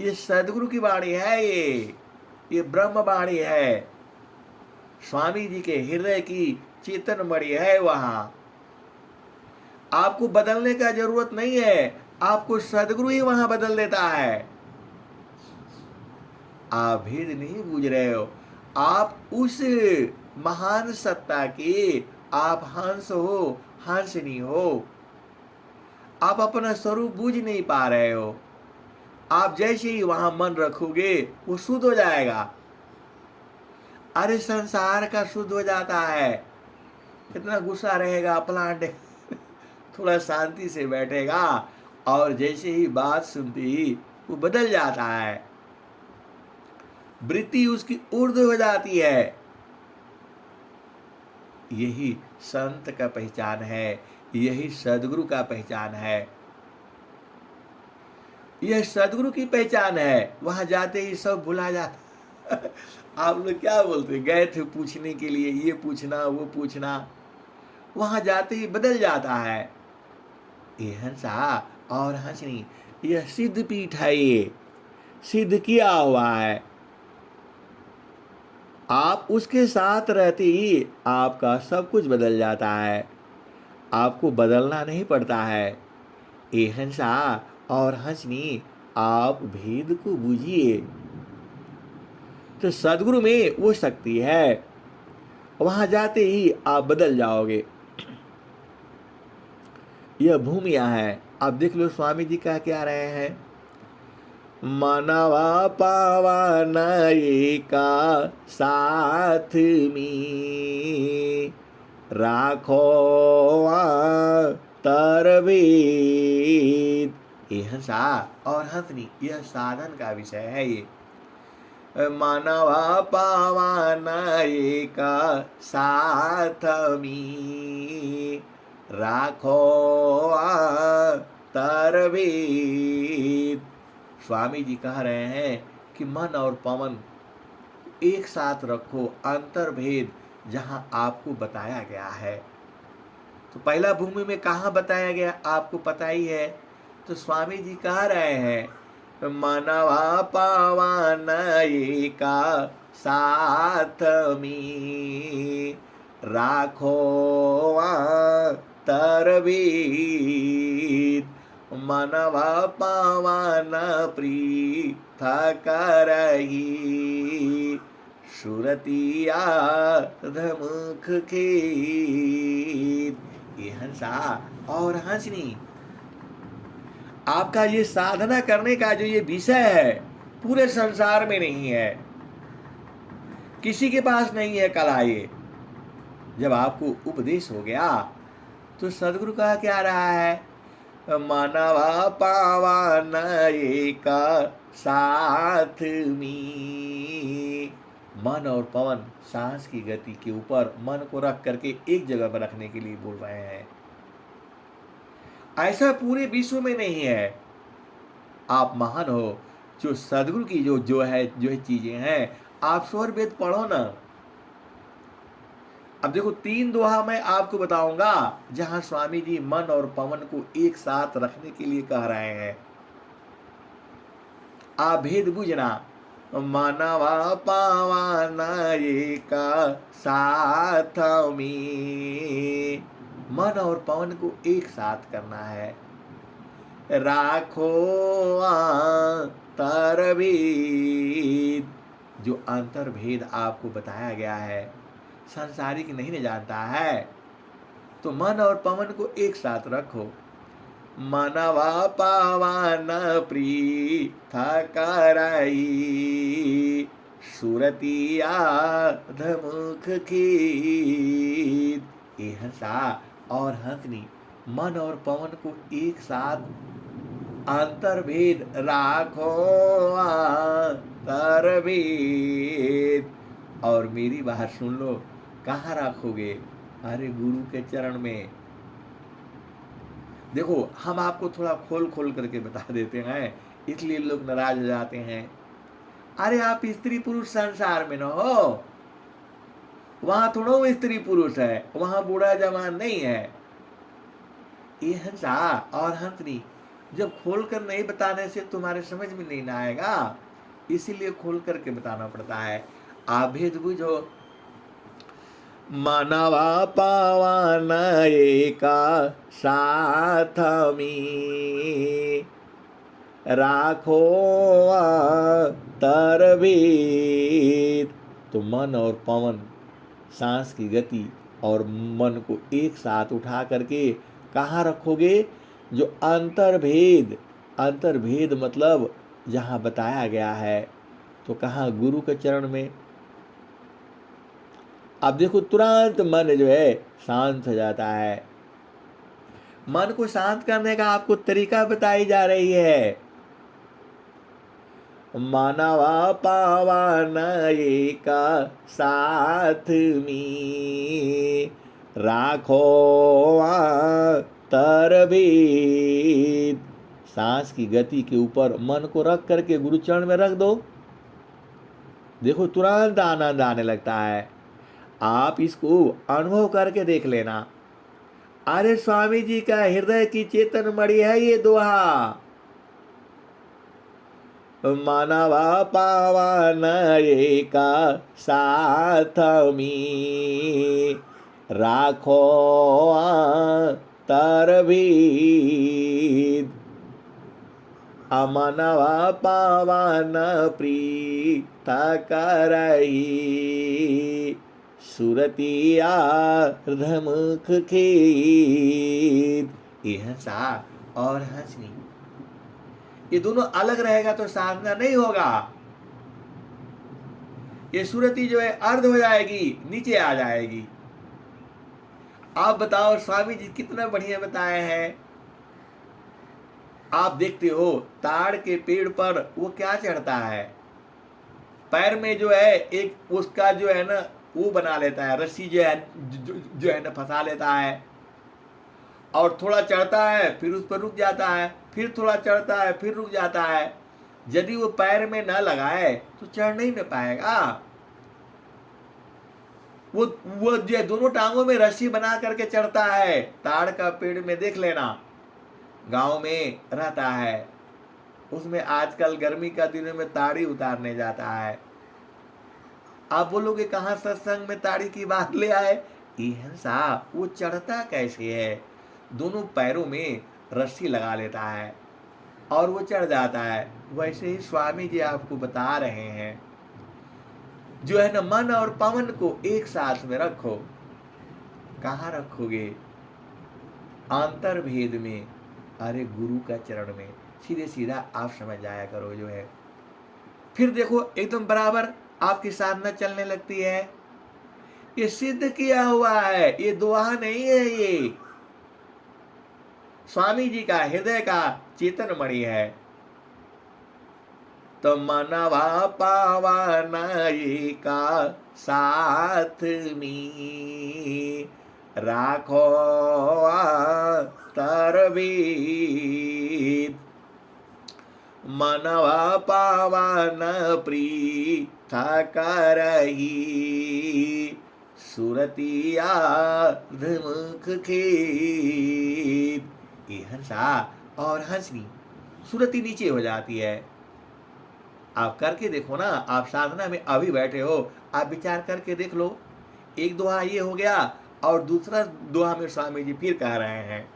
ये सदगुरु की वाणी है। ये ब्रह्म वाणी है। स्वामी जी के हृदय की चेतन मणि है। वहां आपको बदलने का जरूरत नहीं है, आपको सदगुरु ही वहां बदल देता है। आप भेद नहीं बूझ रहे हो। आप उस महान सत्ता के आप हंस हो, हंसनी हो। आप अपना स्वरूप बूझ नहीं पा रहे हो। आप जैसे ही वहां मन रखोगे वो शुद्ध हो जाएगा। अरे संसार का शुद्ध हो जाता है। कितना गुस्सा रहेगा प्लांट थोड़ा शांति से बैठेगा और जैसे ही बात सुनते ही वो बदल जाता है। वृत्ति उसकी ऊर्ध्व हो जाती है। यही संत का पहचान है, यही सदगुरु का पहचान है। यह सदगुरु की पहचान है। वहां जाते ही सब भुला जाता आप लोग क्या बोलते, गए थे पूछने के लिए, ये पूछना वो पूछना, वहां जाते ही बदल जाता है। ये हंसा और हंसनी, यह सिद्ध पीठ है। ये सिद्ध किया हुआ है। आप उसके साथ रहते ही आपका सब कुछ बदल जाता है। आपको बदलना नहीं पड़ता है। ये हंसा और हंसनी, आप भेद को बूझिए। तो सदगुरु में वो शक्ति है, वहां जाते ही आप बदल जाओगे। यह भूमिया है। आप देख लो स्वामी जी कह के आ रहे हैं, मनवा पावन एका साथ में राखो तरबेद। ये हंसा और हंसनी यह साधन का विषय है। ये मानवा पावन एका साथ में राखो तरबेद। स्वामी जी कह रहे हैं कि मन और पवन एक साथ रखो, अंतर्भेद जहां आपको बताया गया है। तो पहला भूमि में कहाँ बताया गया आपको पता ही है। तो स्वामी जी कह रहे हैं, मनवा पावन एका साथ में राखो तरबेद। मनवा पावन पृथक रही सुरतिया धमुख खेद। ये हंसा और हंसनी आपका ये साधना करने का जो ये विषय है पूरे संसार में नहीं है, किसी के पास नहीं है कला। ये जब आपको उपदेश हो गया तो सदगुरु कहा क्या रहा है, मानवा पावन एका साथ में। मन और पवन सांस की गति के ऊपर मन को रख करके एक जगह पर रखने के लिए बोल रहे हैं। ऐसा पूरे विश्व में नहीं है। आप महान हो, जो सदगुरु की जो है चीजें हैं, आप स्वर वेद पढ़ो ना। अब देखो 3 दोहा मैं आपको बताऊंगा जहां स्वामी जी मन और पवन को एक साथ रखने के लिए कह रहे हैं। आप भेद बुझना, मनवा पावन एका साथ में, मन और पवन को एक साथ करना है। राखो अंतर्भेद, जो अंतर्भेद आपको बताया गया है संसारिक नहीं न जानता है। तो मन और पवन को एक साथ रखो। मनवा पावन पृथक रही सुरतिया धमुख खेद। ये हंसा और हंसनी मन और पवन को एक साथ अंतर्भेद राखो अंतर्भेद। और मेरी बात सुन लो, कहाँ रखोगे? अरे गुरु के चरण में। देखो हम आपको थोड़ा खोल खोल करके बता देते हैं, इसलिए लोग नाराज हो जाते हैं। अरे आप स्त्री पुरुष संसार में न हो, वहां थोड़ा स्त्री पुरुष है, वहां बूढ़ा जवान नहीं है। ये हंसा और हंसनी जब खोल कर नहीं बताने से तुम्हारे समझ में नहीं आएगा, इसीलिए खोल करके बताना पड़ता है। आप भेद बुझो। मनवा पावन एका साथ में राखो तरबेद। तो मन और पवन सांस की गति और मन को एक साथ उठा करके कहाँ रखोगे? जो अंतर्भेद, अंतर्भेद मतलब जहाँ बताया गया है, तो कहाँ? गुरु के चरण में। अब देखो तुरंत मन जो है शांत हो जाता है। मन को शांत करने का आपको तरीका बताई जा रही है। मनवा पावन एका साथ में राखो तरबेद। सांस की गति के ऊपर मन को रख करके गुरु चरण में रख दो। देखो तुरंत आनंद आने लगता है। आप इसको अनुभव करके देख लेना। अरे स्वामी जी का हृदय की चेतन मणि है ये दोहा। मनवा पावन एका साथ में राखो तरबेद। मनवा पावन पृथक रही सुरतिया अर्धमुख खेद। ये हंसा और हंसनी, ये दोनों अलग रहेगा तो साधना नहीं होगा। ये सुरति जो है अर्ध हो जाएगी, नीचे आ जाएगी। आप बताओ स्वामी जी कितना बढ़िया बताए हैं। आप देखते हो ताड़ के पेड़ पर वो क्या चढ़ता है, पैर में जो है एक उसका जो है ना वो बना लेता है, रस्सी जो है जो है ना फंसा लेता है, और थोड़ा चढ़ता है फिर उस पर रुक जाता है, फिर थोड़ा चढ़ता है फिर रुक जाता है। यदि वो पैर में न लगाए तो चढ़ नहीं न पाएगा। वो जो दोनों टांगों में रस्सी बना करके चढ़ता है। ताड़ का पेड़ में देख लेना, गांव में रहता है, उसमें आजकल गर्मी का दिनों में ताड़ी उतारने जाता है। आप बोलोगे कहां सत्संग में ताड़ी की बात ले आए। हंसा वो चढ़ता कैसे है, दोनों पैरों में रस्सी लगा लेता है और वो चढ़ जाता है। वैसे ही स्वामी जी आपको बता रहे हैं, जो है ना मन और पवन को एक साथ में रखो। कहाँ रखोगे, अंतर भेद में, अरे गुरु का चरण में। सीधे सीधा आप समझ जाया करो जो है, फिर देखो एकदम बराबर आपकी साधना चलने लगती है। ये सिद्ध किया हुआ है, ये दोहा नहीं है, ये स्वामी जी का हृदय का चेतन मणि है। तो मनवा पावाना का साथ में राखो तरबीत। मनवा पावन प्रीथा करही सुरतिया धमुख खेत। ये हंसा और हंसनी, सुरति नीचे हो जाती है। आप करके देखो ना, आप साधना में अभी बैठे हो, आप विचार करके देख लो। एक दोहा ये हो गया, और दूसरा दोहा में स्वामी जी फिर कह रहे हैं,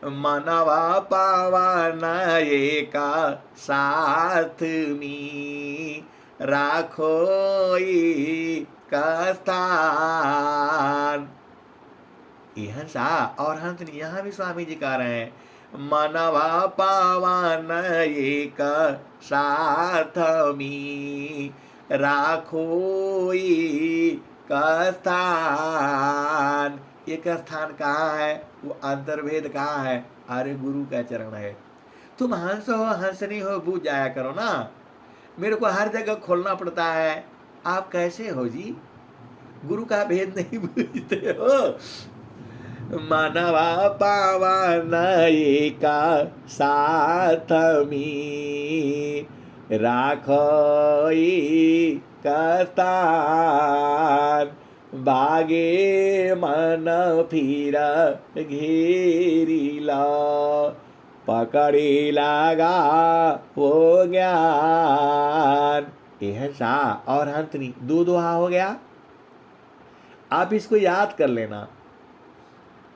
मनवा पावन एका साथ में राखो का स्थान। ये हंसा और हंसनी, यहाँ भी स्वामी जी कह रहे हैं, मनवा पावन एक साथ में राखो का स्थान। एक स्थान कहाँ है, वो अंतर्भेद कहाँ है, अरे गुरु का चरण है। तुम हंस हो हंसनी हो बूझ जाया करो ना, मेरे को हर जगह खोलना पड़ता है। आप कैसे हो जी, गुरु का भेद नहीं बूझते हो। मनवा पावन एका साथ में राखो का स्थान। भागे मन फिर घेरिला पकड़ी लगा हो ज्ञान। यह सा और हंसनी, दो दोहा हो गया। आप इसको याद कर लेना।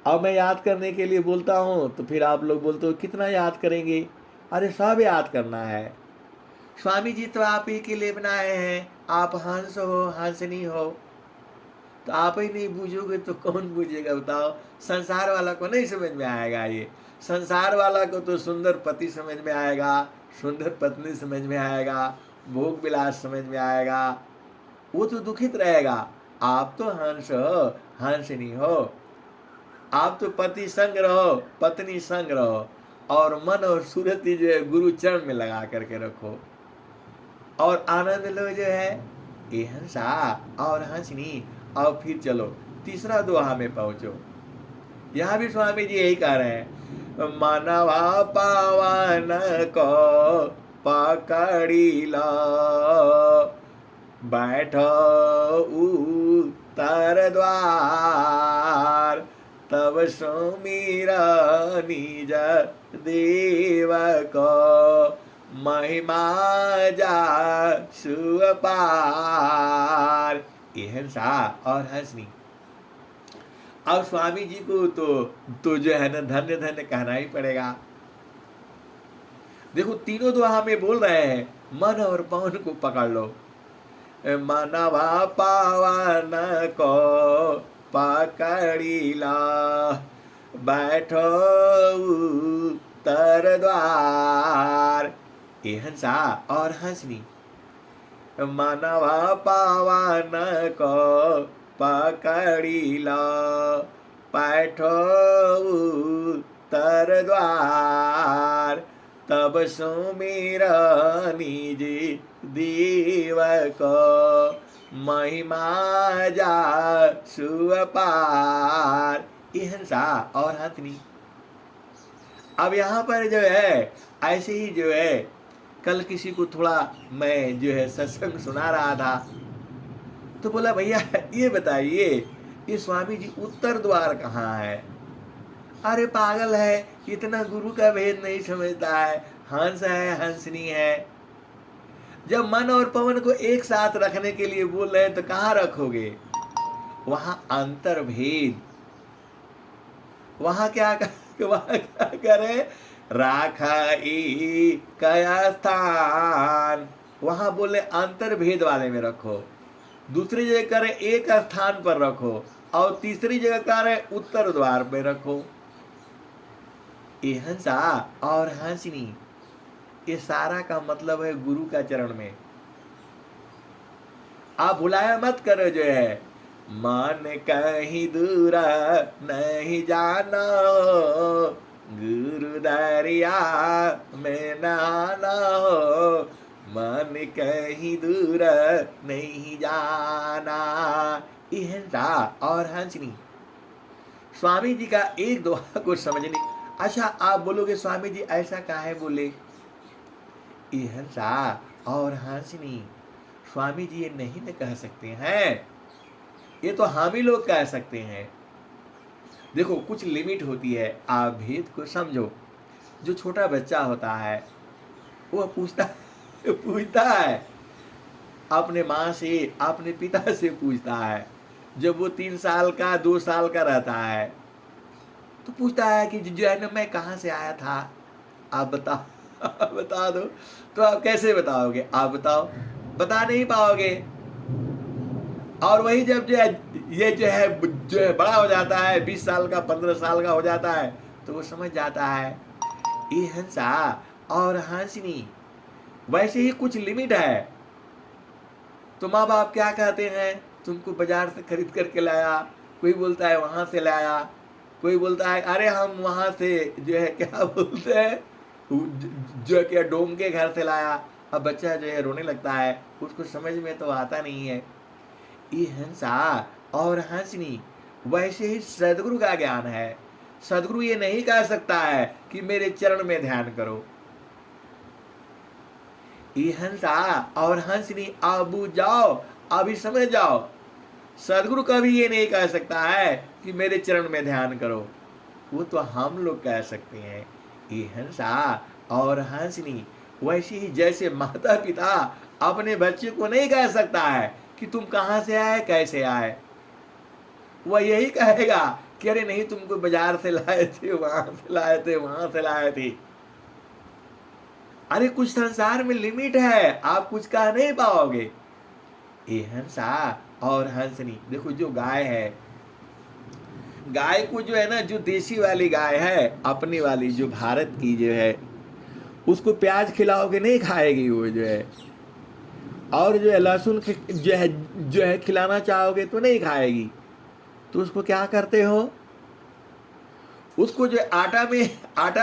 अब मैं याद करने के लिए बोलता हूँ तो फिर आप लोग बोलते हो कितना याद करेंगे। अरे सब याद करना है। स्वामी जी तो आप ही के लिए बनाए हैं। आप हंस हो हंसनी हो, तो आप ही नहीं बूझोगे तो कौन बूझेगा बताओ। संसार वाला को नहीं समझ में आएगा। ये संसार वाला को तो सुंदर पति समझ में आएगा, सुंदर पत्नी समझ में आएगा, भोग विलास समझ में आएगा, वो तो दुखित रहेगा। आप तो हंस हो हंसनी हो, आप तो पति संग रहो पत्नी संग रहो, और मन और सूरती जो है गुरु चरण में लगा करके रखो और आनंद लो जो है। ये हंसा और हंसनी। और फिर चलो तीसरा दोहा में पहुंचो। यहाँ भी स्वामी जी यही कह रहे हैं, मनवा पावन को पकड़ी लो बैठो उत्तर द्वार। तब सुमिरा निज देव को महिमा जा सुपार। ये हंसा और हंसनी। अब स्वामी जी को तो जो है ना धन्य धन्य कहना ही पड़ेगा। देखो तीनों दोहा में बोल रहे हैं मन और पवन को पकड़ लो। मनवा पावन को पकड़ीला, बैठो उत्तर द्वार। ए हंसा और हंसनी, मनवा पावन को पकड़ीला, बैठो उत्तर द्वार। तब सुमिर निज दीव को, महिमा जा सुअपार। ये हंसा और हंसनी। अब यहाँ पर जो है ऐसे ही जो है कल किसी को थोड़ा मैं जो है सत्संग सुना रहा था, तो बोला भैया ये बताइए ये स्वामी जी उत्तर द्वार कहाँ है? अरे पागल है, इतना गुरु का भेद नहीं समझता है। हंस है, हंसनी है। जब मन और पवन को एक साथ रखने के लिए बोल रहे हैं तो कहाँ रखोगे? वहां अंतर भेद, वहां क्या करे? राखाई कया स्थान, वहां बोले अंतर भेद वाले में रखो। दूसरी जगह करे एक स्थान पर रखो, और तीसरी जगह करे उत्तर द्वार में रखो। ये हंसा और हंसनी, ये सारा का मतलब है गुरु का चरण में। आप भुलाया मत करो जो है, मन कहीं दूर नहीं जाना, गुरु दरिया में नहाना हो, मन कहीं दूर नहीं जाना। ये हंसा और हंसनी। स्वामी जी का एक दोहा को समझने। अच्छा आप बोलोगे स्वामी जी ऐसा काहे बोले? ये हंसा और हंसनी, स्वामी जी ये नहीं न कह सकते हैं, ये तो हम ही लोग कह सकते हैं। देखो कुछ लिमिट होती है, आप भेद को समझो। जो छोटा बच्चा होता है वो पूछता है अपने माँ से, अपने पिता से पूछता है। जब वो 3 साल का 2 साल का रहता है तो पूछता है कि जो है ना मैं कहाँ से आया था, आप बता दो। तो आप कैसे बताओगे? आप बताओ, बता नहीं पाओगे। और वही जब जो है ये जो है बड़ा हो जाता है, 20 साल का 15 साल का हो जाता है, तो वो समझ जाता है। ये हंसा और हंसनी। वैसे ही कुछ लिमिट है। तो माँ बाप क्या कहते हैं, तुमको बाजार से खरीद करके लाया, कोई बोलता है वहां से लाया, कोई बोलता है अरे हम वहां से जो है क्या बोलते हैं जो है क्या डोम के घर से लाया। अब बच्चा जो है रोने लगता है, उसको समझ में तो आता नहीं है। ये हंसा और हंसनी। वैसे ही सदगुरु का ज्ञान है। सदगुरु ये नहीं कह सकता है कि मेरे चरण में ध्यान करो। ये हंसा और हंसनी, अब जाओ, अभी समझ जाओ। सदगुरु कभी ये नहीं कह सकता है कि मेरे चरण में ध्यान करो, वो तो हम लोग कह सकते हैं। ये हंसा और हंसनी। वैसे ही जैसे माता पिता अपने बच्चे को नहीं कह सकता है कि तुम कहाँ से आए, कैसे आए। वह यही कहेगा कि अरे नहीं तुमको बाजार से लाए थे, वहां से लाए थे, वहां से लाए थे। अरे कुछ संसार में लिमिट है, आप कुछ कह नहीं पाओगे। ये हंसा और हंसनी। देखो जो गाय है, गाय को जो है ना, जो देसी वाली गाय है, अपनी वाली जो भारत की जो है, उसको प्याज खिलाओगे नहीं खाएगी वो जो है। और जो है लहसुन जो है खिलाना चाहोगे तो नहीं खाएगी। तो उसको क्या करते हो, उसको जो आटा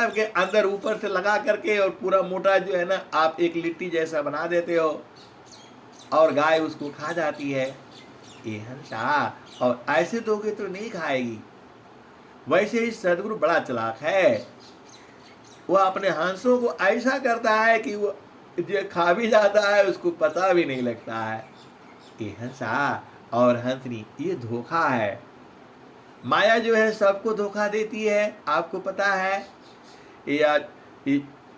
के अंदर ऊपर से लगा करके और पूरा मोटा जो है ना आप एक लिट्टी जैसा बना देते हो, और गाय उसको खा जाती है। ये हंसा। और ऐसे दोगे तो नहीं खाएगी। वैसे ही सदगुरु बड़ा चालाक है, वो अपने हंसों को ऐसा करता है कि वो जो खा भी जाता है उसको पता भी नहीं लगता है। ये हंसा और हंसनी, ये धोखा है। माया जो है सबको धोखा देती है, आपको पता है। या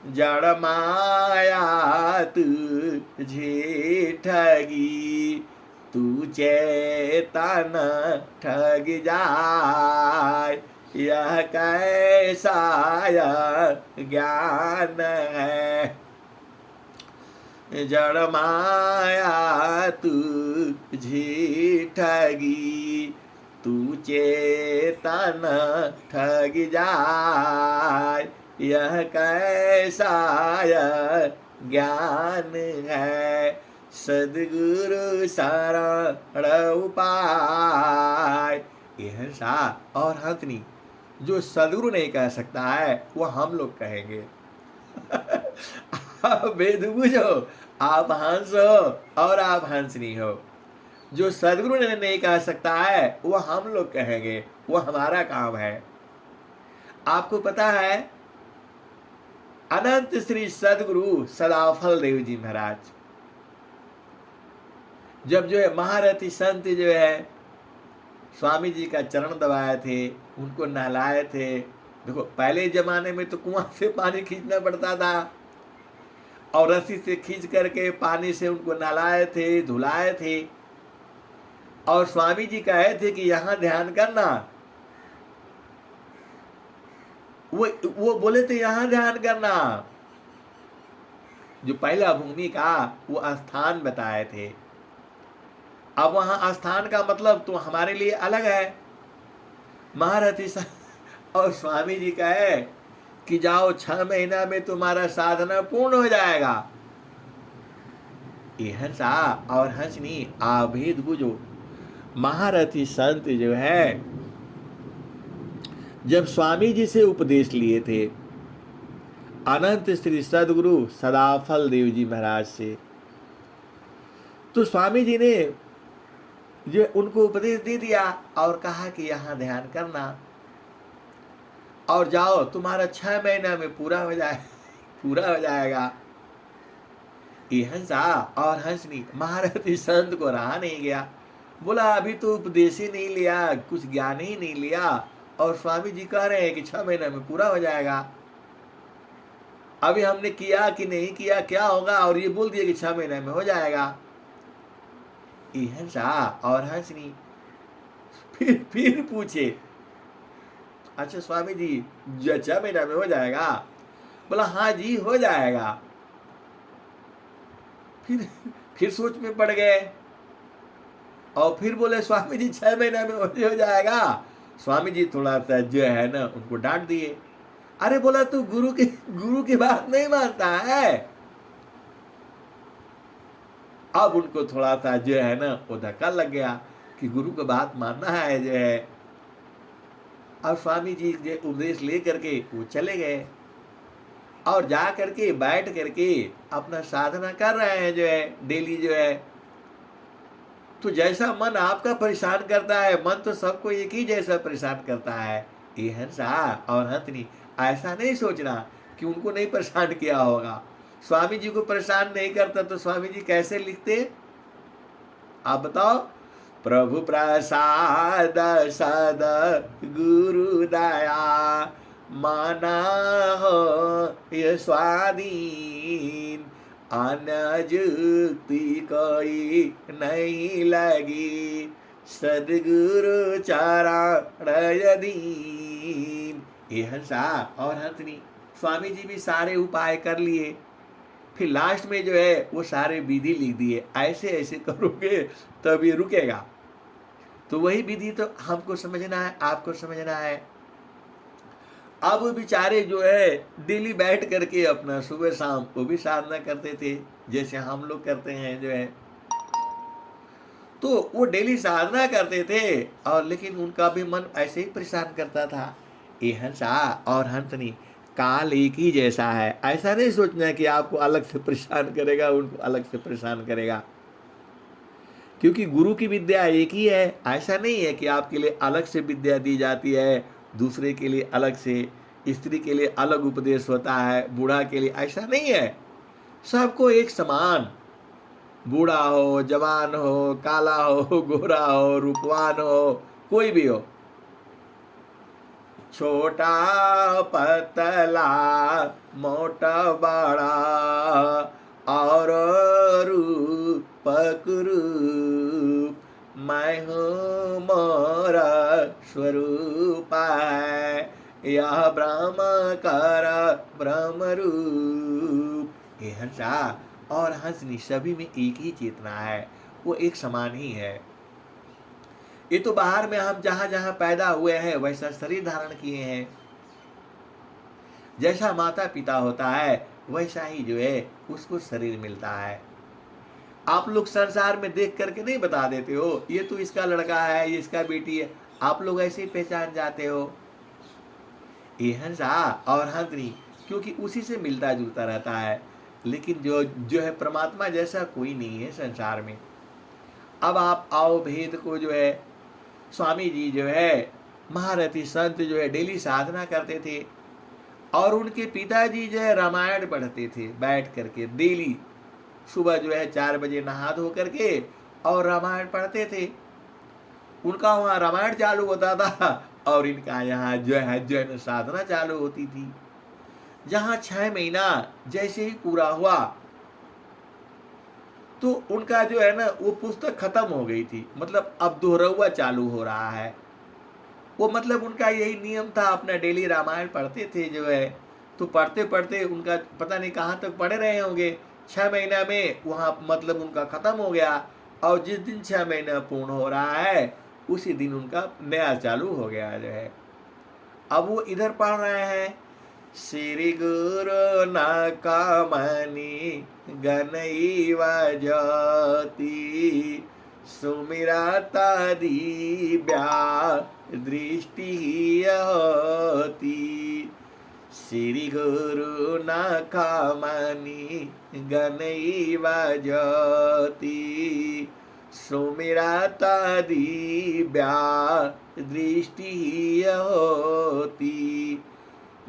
जड़ माया तुझे ठगी, तू चेतन ठग जाए, यह कैसा ज्ञान है। जड़ माया तुझी ठगी, तू चेतन ठग जाय, यह कैसा ज्ञान है, सद्गुरु शरण उपाय। यह सा और हंसनी जो सदगुरु नहीं कह सकता है वो हम लोग कहेंगे। आप वेद बुझो, आप हंस हो और आप हंसनी हो। जो सदगुरु ने नहीं कह सकता है वो हम लोग कहेंगे, वो हमारा काम है। आपको पता है अनंत श्री सदगुरु सदाफल देव जी महाराज जब जो है महारथी संत जो है स्वामी जी का चरण दबाए थे, उनको नहलाए थे। देखो पहले जमाने में तो कुआं से पानी खींचना पड़ता था और रस्सी से खींच करके पानी से उनको नहलाए थे, धुलाए थे। और स्वामी जी कहे थे कि यहाँ ध्यान करना, वो बोले थे यहाँ ध्यान करना। जो पहला भूमि का वो स्थान बताए थे। अब वहाँ स्थान का मतलब तो हमारे लिए अलग है। महारथी और स्वामी जी कहे कि जाओ 6 महीना में तुम्हारा साधना पूर्ण हो जाएगा। ये हंसा और हंसनी आभेद बुझो। महारथी संत जो है जब स्वामी जी से उपदेश लिए थे अनंत श्री सदगुरु सदाफल देव जी महाराज से, तो स्वामी जी ने जो उनको उपदेश दे दिया और कहा कि यहाँ ध्यान करना और जाओ तुम्हारा 6 महीना में पूरा हो जाएगा। ये हंसा और हंसनी महारथी संत को रहा नहीं गया। बोला अभी तो उपदेश ही नहीं लिया, कुछ ज्ञान ही नहीं लिया और स्वामी जी कह रहे हैं कि 6 महीना में पूरा हो जाएगा। अभी हमने किया कि नहीं किया, क्या होगा, और ये बोल दिया कि 6 महीने में हो जाएगा। ये हंसा और हंसनी फिर पूछे अच्छा स्वामी जी 6 महीना में हो जाएगा? बोला हाँ जी हो जाएगा। फिर सोच में पड़ गए और फिर बोले स्वामी जी 6 महीना में हो जाएगा। स्वामी जी थोड़ा सा जो है ना उनको डांट दिए। अरे बोला तू गुरु की बात नहीं मानता है। अब उनको थोड़ा सा जो है ना वो धक्का लग गया कि गुरु की बात मानना है जो है। अब स्वामी जी जो उपदेश ले करके वो चले गए और जा करके बैठ करके अपना साधना कर रहे हैं जो है डेली जो है। तो जैसा मन आपका परेशान करता है, मन तो सबको एक ही जैसा परेशान करता है। ये हंसा और हंसनी ऐसा नहीं सोचना कि उनको नहीं परेशान किया होगा। स्वामी जी को परेशान नहीं करता तो स्वामी जी कैसे लिखते आप बताओ? प्रभु प्रसाद सद गुरु दया माना हो ये स्वाधीन, अनजुक्ति कोई नहीं लगी, सदगुरु चरण दीन। ये हंसा और हंसनी स्वामी जी भी सारे उपाय कर लिए। फिर लास्ट में जो है वो सारे विधि लिख दिए, ऐसे ऐसे करोगे तब ये रुकेगा। तो वही विधि तो हमको समझना है, आपको समझना है। अब बेचारे जो है डेली बैठ करके अपना सुबह शाम वो भी साधना करते थे जैसे हम लोग करते हैं जो है। तो वो डेली साधना करते थे और लेकिन उनका भी मन ऐसे ही परेशान करता था। ये हंसा और हंसनी काल एक ही जैसा है। ऐसा नहीं सोचना है कि आपको अलग से परेशान करेगा, उनको अलग से परेशान करेगा, क्योंकि गुरु की विद्या एक ही है। ऐसा नहीं है कि आपके लिए अलग से विद्या दी जाती है, दूसरे के लिए अलग से, स्त्री के लिए अलग उपदेश होता है, बूढ़ा के लिए, ऐसा नहीं है। सबको एक समान, बूढ़ा हो, जवान हो, काला हो, गोरा हो, रूपवान हो, कोई भी हो, छोटा पतला मोटा बड़ा और रूप कुरूप, मैं हूँ मोरा स्वरूप है, यह ब्रह्म कर ब्रह्म रूप। ये हंसा और हंसनी सभी में एक ही चेतना है, वो एक समान ही है। ये तो बाहर में हम जहां जहां पैदा हुए हैं वैसा शरीर धारण किए हैं, जैसा माता पिता होता है वैसा ही जो है उसको शरीर मिलता है। आप लोग संसार में देख करके नहीं बता देते हो ये तो इसका लड़का है, ये इसका बेटी है, आप लोग ऐसे ही पहचान जाते हो। ये हंसा और हंसनी क्योंकि उसी से मिलता जुलता रहता है, लेकिन जो जो है परमात्मा जैसा कोई नहीं है संसार में। अब आप आओ भेद को जो है, स्वामी जी जो है महारथी संत जो है डेली साधना करते थे और उनके पिताजी जो है रामायण पढ़ते थे बैठ करके डेली। सुबह जो है 4 बजे नहा धो करके और रामायण पढ़ते थे। उनका वहाँ रामायण चालू होता था और इनका यहाँ जो है साधना चालू होती थी। जहाँ 6 महीना जैसे ही पूरा हुआ तो उनका जो है ना वो पुस्तक खत्म हो गई थी, मतलब अब दोहरावा चालू हो रहा है। वो मतलब उनका यही नियम था, अपना डेली रामायण पढ़ते थे जो है। तो पढ़ते पढ़ते उनका पता नहीं कहाँ तक पढ़े रहे होंगे, 6 महीना में वहाँ मतलब उनका ख़त्म हो गया। और जिस दिन 6 महीना पूर्ण हो रहा है उसी दिन उनका नया चालू हो गया जो है। अब वो इधर पढ़ रहे हैं, श्री गुरु नाकामणि गणैव ज्योति सुमिरता दिव्या दृष्टि होती। श्री गुरु नाकामणि गणैव ज्योति सुमिरता दिव्या दृष्टि होती।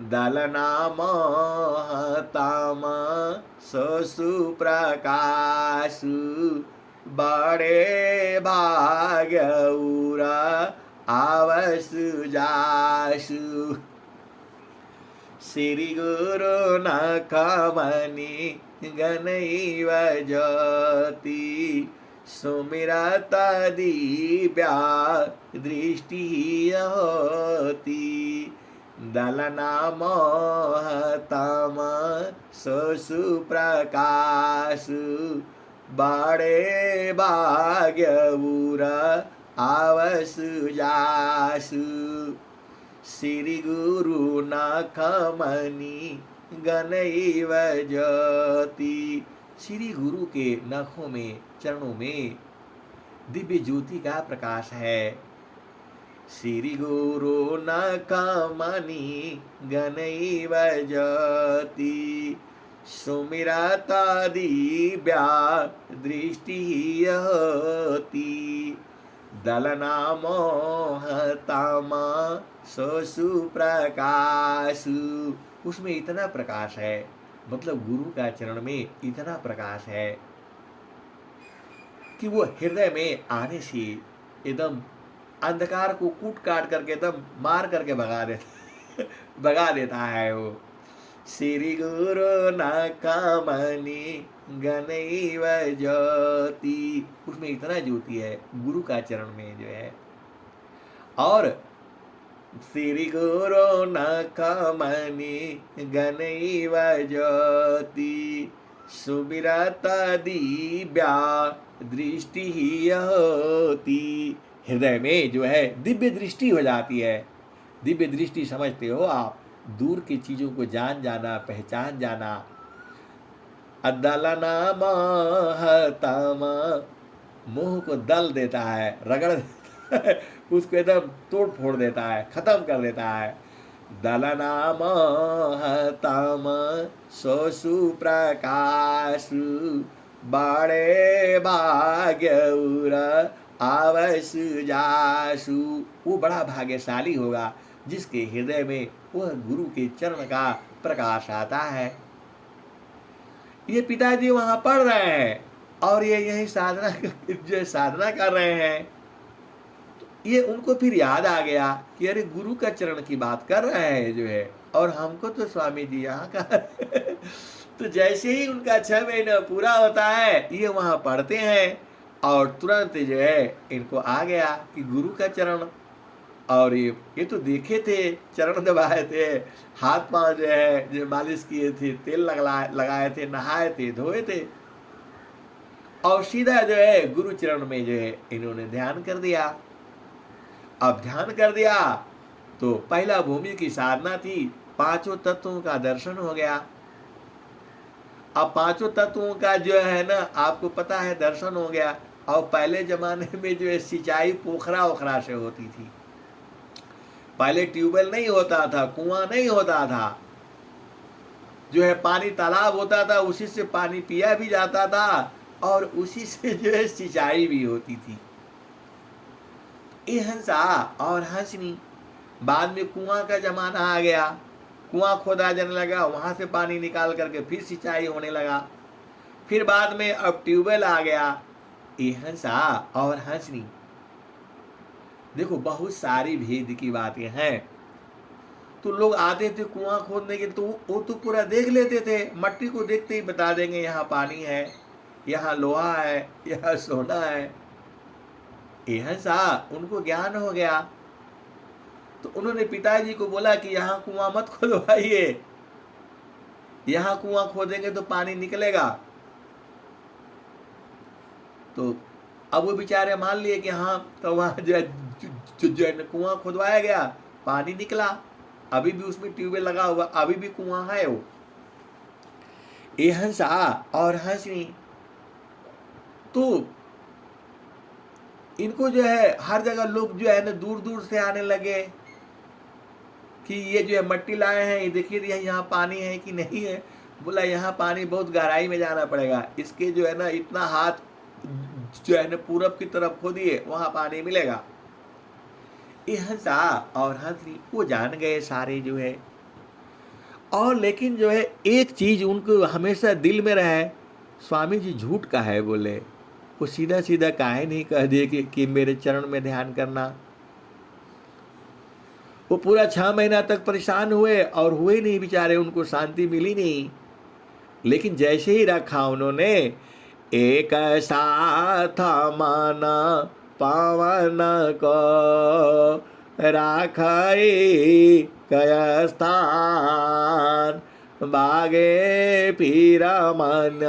दलना महताम सुप्रकाशु बड़े भाग्यउरा आवसु जासु। श्री गुरु नाकामणि गणैव ज्योति सुमिरता दिव्या दृष्टि होती। दलना महतम सुप्रकाशु बड़े भाग्यउर आवसु जासु। श्री गुरु नाकामणि गणैव ज्योति। श्री गुरु के नखों में चरणों में दिव्य ज्योति का प्रकाश है। श्री गुरु नाकामणि गणैव ज्योति सुमिरता दिव्या दृष्टि होती। दलना मोहताम सुप्रकाशु। उसमें इतना प्रकाश है, मतलब गुरु का चरण में इतना प्रकाश है कि वो हृदय में आने से एकदम अंधकार को कूट काट करके एकदम मार करके भगा देता है वो। श्री गुरु नाकामणि गणैव ज्योति। उसमें इतना ज्योति है गुरु का चरण में जो है। और श्री गुरु नाकामणि गणैव ज्योति सुमिरता दिव्या दृष्टि होती। हृदय में जो है दिव्य दृष्टि हो जाती है। दिव्य दृष्टि समझते हो आप, दूर की चीजों को जान जाना, पहचान जाना। अदलना महतम, मुंह को दल देता है, रगड़ देता है, उसको एकदम तोड़ फोड़ देता है, खत्म कर देता है। दलना महतम सुप्रकाशु बड़े भाग्यउर आवसु जासु। वो बड़ा भाग्यशाली होगा जिसके हृदय में वह गुरु के चरण का प्रकाश आता है। ये पिताजी वहां पढ़ रहे हैं और ये यही साधना कर रहे हैं। तो ये उनको फिर याद आ गया कि अरे गुरु का चरण की बात कर रहे हैं जो है, और हमको तो स्वामी जी यहाँ का तो जैसे ही उनका 6 महीना पूरा होता है ये वहां पढ़ते हैं और तुरंत जो है इनको आ गया कि गुरु का चरण। और ये तो देखे थे, चरण दबाए थे, हाथ पांव जो है जो मालिश किए थे, तेल लगाए थे, नहाए थे, धोए थे, और सीधा जो है गुरु चरण में जो है इन्होंने ध्यान कर दिया। अब ध्यान कर दिया तो पहला भूमि की साधना थी, पांचों तत्वों का दर्शन हो गया। अब पांचों तत्वों का जो है ना आपको पता है दर्शन हो गया। और पहले जमाने में जो है सिंचाई पोखरा ओखरा से होती थी। पहले ट्यूबवेल नहीं होता था, कुआं नहीं होता था, जो है पानी तालाब होता था, उसी से पानी पिया भी जाता था और उसी से जो है सिंचाई भी होती थी। ये हंसा और हंसनी। बाद में कुआं का जमाना आ गया, कुआं खोदा जाने लगा, वहां से पानी निकाल करके फिर सिंचाई होने लगा। फिर बाद में अब ट्यूबवेल आ गया। ये हंसा और हंसनी। देखो बहुत सारी भेद की बातें हैं। तो लोग आते थे कुआं खोदने के, तो वो तो पूरा देख लेते थे, मट्टी को देखते ही बता देंगे यहाँ पानी है, यहाँ लोहा है, यहाँ सोना है। यह सा उनको ज्ञान हो गया। तो उन्होंने पिताजी को बोला कि यहाँ कुआं मत खोदवाइए, यहाँ कुआं खोदेंगे तो पानी निकलेगा। तो अब वो बेचारे मान लिए कि हाँ, तो वहाँ जो कुआं खुदवाया गया, पानी निकला। अभी भी उसमें ट्यूबवेल लगा हुआ, अभी भी कुआं है वो। ये हंसा और हंसनी। तो इनको जो है हर जगह लोग जो है ना दूर दूर से आने लगे कि ये जो है मट्टी लाए हैं, ये देखिए यहाँ पानी है कि नहीं है। बोला यहाँ पानी बहुत गहराई में जाना पड़ेगा, इसके जो है ना इतना हाथ जो है ना पूरब की तरफ खोदिए, वहां पानी मिलेगा। ये हंसा और हंसनी वो जान गए सारे जो है। और लेकिन जो है एक चीज उनको हमेशा दिल में रहे, स्वामी जी झूठ का है बोले। वो सीधा सीधा काहे नहीं कह दिए कि मेरे चरण में ध्यान करना। वो पूरा 6 महीना तक परेशान हुए और हुए नहीं बेचारे, उनको शांति मिली नहीं। लेकिन जैसे ही रखा उन्होंने, एक साथ मन पावन को राखई कय स्थान, बागे फिर मन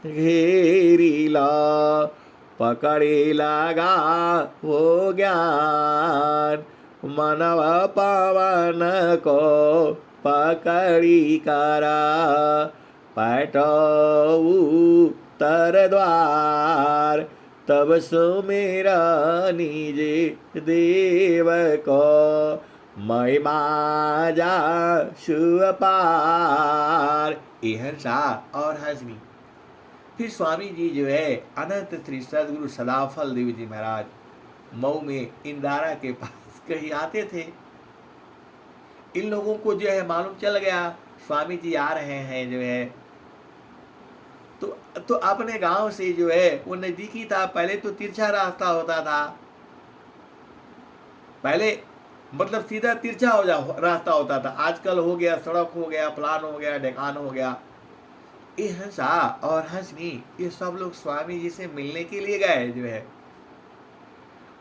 घेरिला, पकड़ी लगा हो ज्ञान, मनव पावन को पकड़ी करा, पटऊ तर द्वार, तब सुमेरा निज देव को, महिमा जा सुअपार। ये हंसा और हंसनी। फिर स्वामी जी जो है अनंत श्री सदगुरु सदाफल देव जी महाराज मऊ में इंदारा के पास कहीं आते थे। इन लोगों को जो है मालूम चल गया स्वामी जी आ रहे हैं जो है। तो अपने गांव से जो है वो नजदीकी था। पहले तो तिरछा रास्ता होता था, पहले मतलब सीधा तिरछा रास्ता होता था। आजकल हो गया सड़क हो गया, प्लान हो गया, ढकान हो गया। ये हंसा और हंसनी ये सब लोग स्वामी जी से मिलने के लिए गए जो है।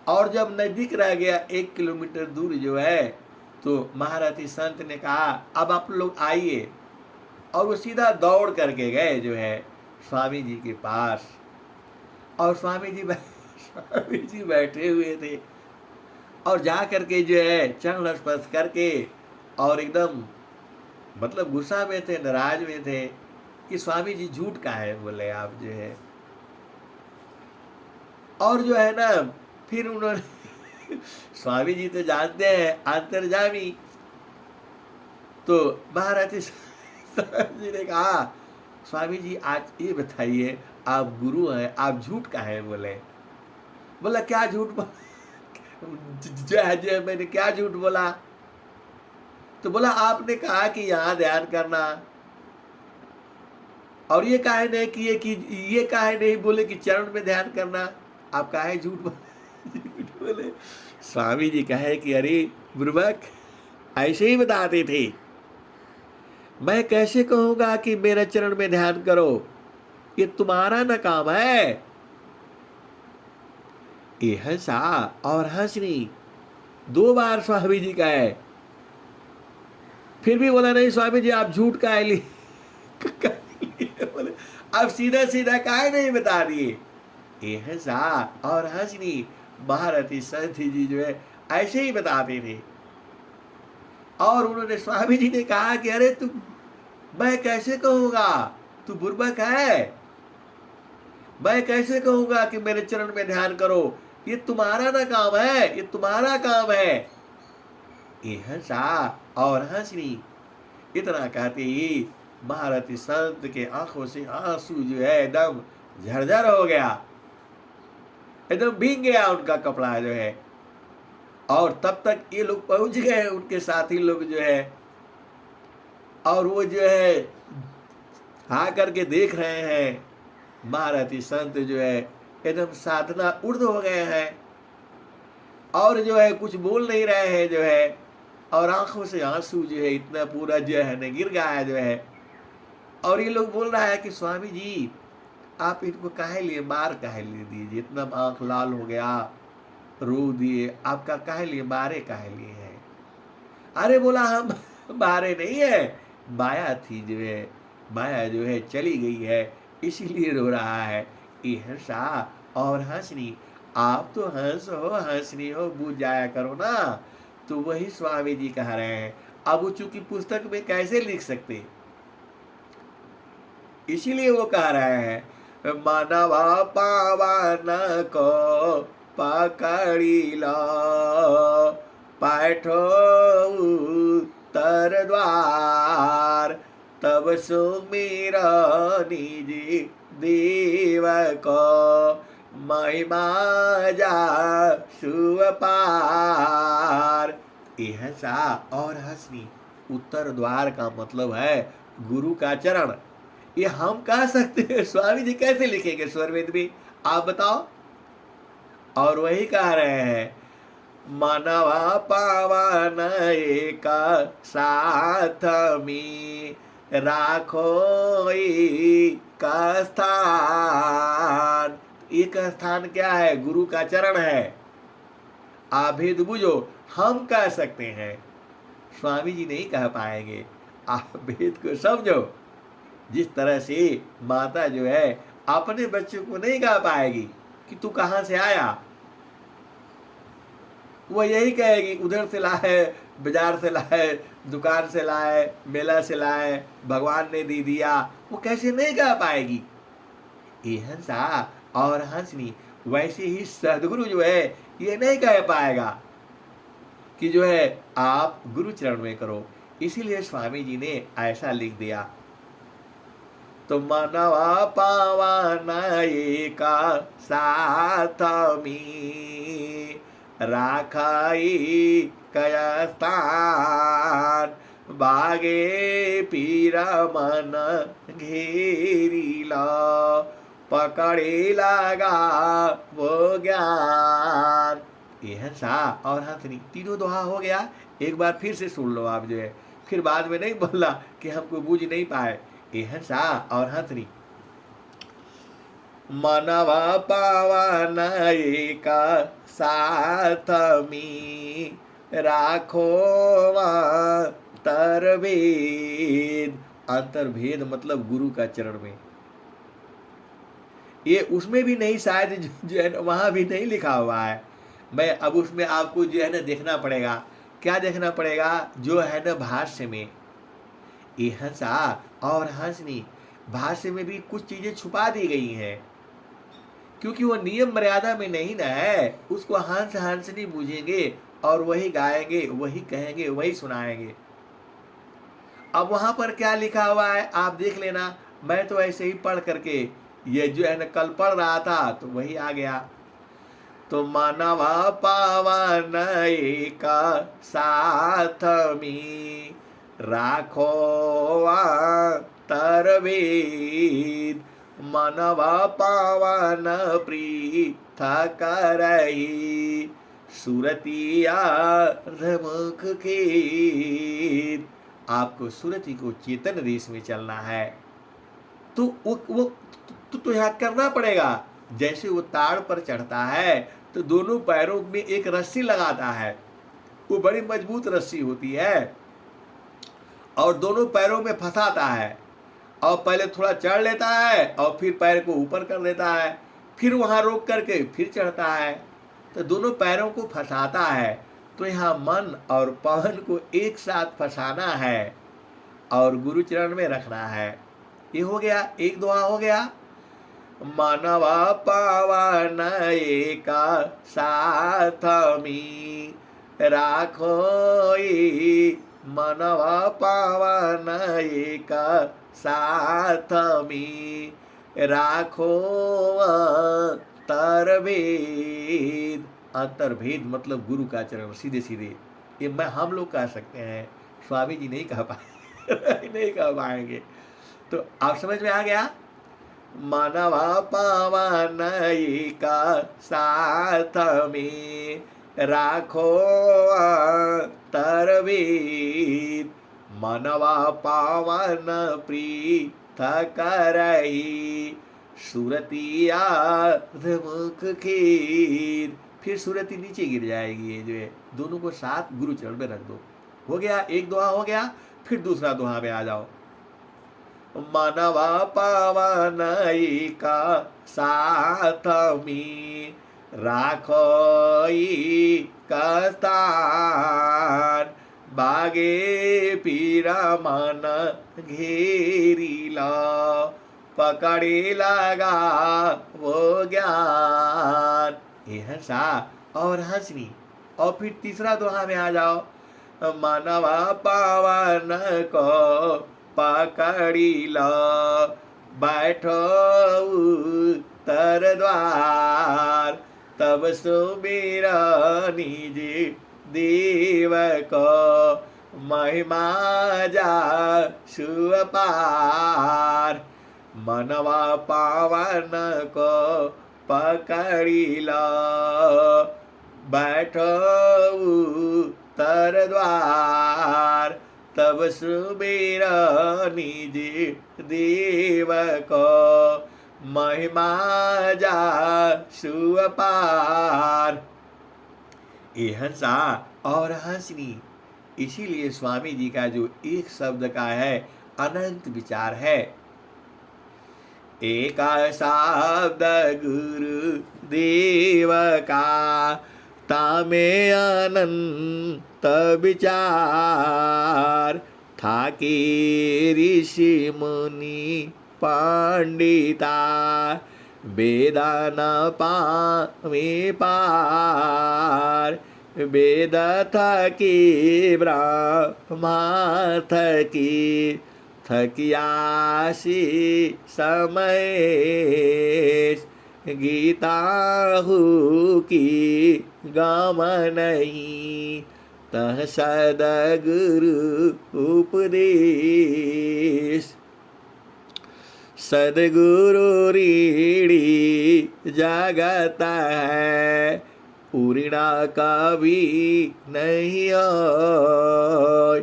और जब नजदीक रह गया 1 किलोमीटर दूर जो है, तो महारथी संत ने कहा अब आप लोग आइए। और वो सीधा दौड़ करके गए जो है स्वामी जी के पास। और स्वामी जी बैठे हुए थे और जा करके जो है चरण स्पर्श करके और एकदम मतलब गुस्सा में थे, नाराज में थे कि स्वामी जी झूठ का है बोले आप जो है। और जो है ना फिर उन्होंने स्वामी जी तो जानते हैं अंतर्जामी। तो महाराज जी ने कहा स्वामी जी आज ये बताइए आप गुरु हैं, आप झूठ का है बोले। बोला क्या झूठ जय मैंने क्या झूठ बोला? तो बोला आपने कहा कि यहाँ ध्यान करना, और ये काहे नहीं किए कि ये काहे नहीं बोले कि चरण में ध्यान करना, आप काहे झूठ बोले? स्वामी जी कहे कि अरे बुर्बक ऐसे ही बताते थे, मैं कैसे कहूंगा कि मेरे चरण में ध्यान करो, ये तुम्हारा ना काम है। ये हंसा और हंसनी 2 बार स्वामी जी कहे। फिर भी बोला नहीं स्वामी जी आप झूठ काहे लिए बोले आप सीधा सीधा काहे नहीं बता दिए? ऐसा और हंसनी महारथी संत जी जो है ऐसे ही बताते थे। और उन्होंने स्वामी जी ने कहा कि अरे तू, मैं कैसे कहूँगा, तू बुर्बक है, मैं कैसे कहूँगा कि मेरे चरण में ध्यान करो, ये तुम्हारा ना काम है, ये तुम्हारा काम है। ये हंसा और हंसनी इतना कहते ही महारथी संत के आंखों से आंसू जो है एकदम झरझर हो गया, एकदम भीग गया उनका कपड़ा जो है। और तब तक ये लोग पहुंच गए, उनके साथी लोग जो है, और वो जो है आ करके देख रहे हैं महारथी संत जो है एकदम साधना उर्द हो गए हैं, और जो है कुछ बोल नहीं रहे हैं जो है, और आंखों से आंसू जो है इतना पूरा जो है न गिर गया जो है। और ये लोग बोल रहा है कि स्वामी जी आप इनको काहे लिए, मार काहे लिए दीजिए, इतना आंख लाल हो गया, रो दिए, आपका काहे लिए, मारे काहे लिए है। अरे बोला हम मारे नहीं है, माया थी जो है, माया जो है चली गई है इसीलिए रो रहा है। ये हंसा और हंसनी, आप तो हंस हो हंसनी हो, बूझ जाया करो ना। तो वही स्वामी जी कह रहे हैं, अब वो चूंकि पुस्तक में कैसे लिख सकते, इसीलिए वो कह रहे हैं मानवा पावन को पकड़ी लो, पाठो उत्तर द्वार, तब सुमिर निज देव को, महिमा जा सुअपार। यह सा और हंसनी उत्तर द्वार का मतलब है गुरु का चरण। ये हम कह सकते हैं, स्वामी जी कैसे लिखेंगे स्वरवेद में, आप बताओ। और वही कह रहे हैं मानवा पावन एक साथ में राखो का स्थान। एक स्थान क्या है, गुरु का चरण है। आप भेद बुझो, हम कह सकते हैं, स्वामी जी नहीं कह पाएंगे। आप भेद को समझो। जिस तरह से माता जो है अपने बच्चों को नहीं कह पाएगी कि तू कहाँ से आया, वो यही कहेगी उधर से लाए, बाजार से लाए, दुकान से लाए, मेला से लाए, भगवान ने दे दिया, वो कैसे नहीं कह पाएगी। ये हंसा और हंसनी वैसे ही सदगुरु जो है ये नहीं कह पाएगा कि जो है आप गुरु चरण में करो। इसीलिए स्वामी जी ने ऐसा लिख दिया। तो मनवा पावन एका साथ में राखाई कया स्थान, बागे पीर मन घेरी ला, पकड़े लगा वो ज्ञान। ये हंसा और हंसनी तीनों दोहा हो गया। एक बार फिर से सुन लो आप जो है, फिर बाद में नहीं बोलना कि हमको बूझ नहीं पाए। ये हंसा और हंसनी मनवा पावन एका साथ में राखो अंतर्भेद। अंतर्भेद मतलब गुरु का चरण में। ये उसमें भी नहीं, शायद जो है वहां भी नहीं लिखा हुआ है। मैं अब उसमें आपको जो है ना देखना पड़ेगा। क्या देखना पड़ेगा, जो है ना भाष्य में। ये हंसा और हंसनी भाष्य में भी कुछ चीजें छुपा दी गई हैं, क्योंकि वो नियम मर्यादा में नहीं ना है। उसको हंस हंसनी बूझेंगे और वही गाएंगे, वही कहेंगे, वही सुनाएंगे। अब वहां पर क्या लिखा हुआ है आप देख लेना। मैं तो ऐसे ही पढ़ करके ये जो है ना कल पढ़ रहा था तो वही आ गया। तो मनवा पावन एका साथ में राखो अंतर्भेद, मनवा पावन पृथक रही, सुरतिया मुख खेद। आपको सुरति को चेतन देश में चलना है तो वो तो यहाँ करना पड़ेगा। जैसे वो ताड़ पर चढ़ता है तो दोनों पैरों में एक रस्सी लगाता है, वो बड़ी मजबूत रस्सी होती है, और दोनों पैरों में फंसाता है, और पहले थोड़ा चढ़ लेता है और फिर पैर को ऊपर कर देता है, फिर वहाँ रोक करके फिर चढ़ता है, तो दोनों पैरों को फंसाता है। तो यहाँ मन और पवन को एक साथ फंसाना है और गुरु चरण में रखना है। ये हो गया, एक दुआ हो गया। मनवा पावन एका साथ मी राखोई, मनवा पावन एका साथ मी राखो अंतर्भेद। अंतर्भेद मतलब गुरु का चरण, सीधे सीधे। ये मैं हम लोग कह सकते हैं, स्वामी जी नहीं कह पाए नहीं कह पाएंगे। तो आप समझ में आ गया। मनवा पावन एका साथ में राखो अंतर्भेद, मनवा पावन पृथक रही सुरतिया मुख खीर। फिर सुरती नीचे गिर जाएगी। ये जो है दोनों को साथ गुरु चरण में रख दो। हो गया, एक दुआ हो गया। फिर दूसरा दुआ में आ जाओ। मनवा पावन एका साथ मी राखोई कस्तान, बागे पीरा मन घेरीला पकड़े लगा वो ज्ञान। ये हंसा और हंसनी। और फिर तीसरा दोहा में आ जाओ। मनवा पावन को पकड़ी लो बैठो उत्तर द्वार, तब सुमिरा निज देव को महिमा जा सुअपार। मनवा पावन को पकड़ी लो बैठो उत्तर द्वार, तब सुमिरा निज देव को महिमा जा सुअपार। ये हंसा और हंसनी। इसीलिए स्वामी जी का जो एक शब्द का है अनंत विचार है। एका शब्द गुरु देव का, तामे अनंत विचार, थाके ऋषि मुनि पंडिता, वेदान पामे पार, वेद थकी ब्रह्मा थकी थकियासी समय, गीता हु की गम नहीं, तह सदगुरु उपदेश। सदगुरु रीढ़ी जगत है, उड़ना कभी नहीं होय,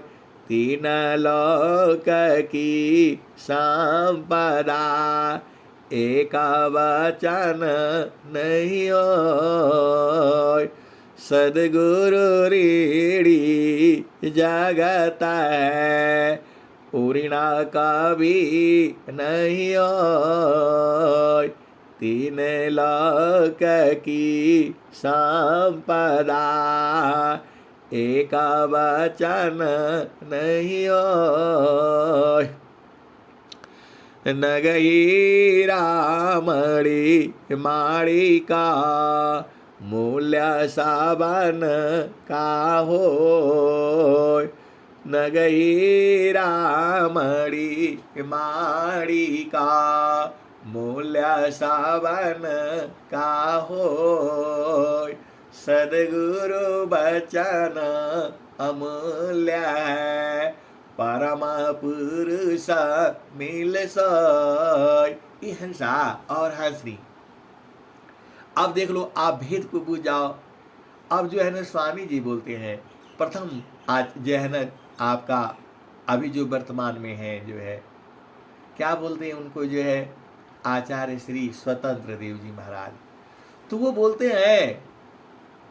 तीन लोक की संपदा, एक वचन नहीं होय। सदगुरु रीढ़ी जगत है, उड़ना कभी नहीं होय, तीन लोक की संपदा, एक वचन नहीं होय। नगई रामड़ी माड़ी का, मूल्य सावन का होय। नगई रामड़ी माड़ी का, मूल्य सावन का होय। सदगुरु बचन अमूल्य है, परम पुरुष मिल सोय। ये हंसा और हंसनी। अब देख लो, आप भेद को बुझ जाओ। अब जो है ना स्वामी जी बोलते हैं, प्रथम आज जो है ना आपका अभी जो वर्तमान में है जो है, क्या बोलते हैं उनको जो है, आचार्य श्री स्वतंत्र देव जी महाराज। तो वो बोलते हैं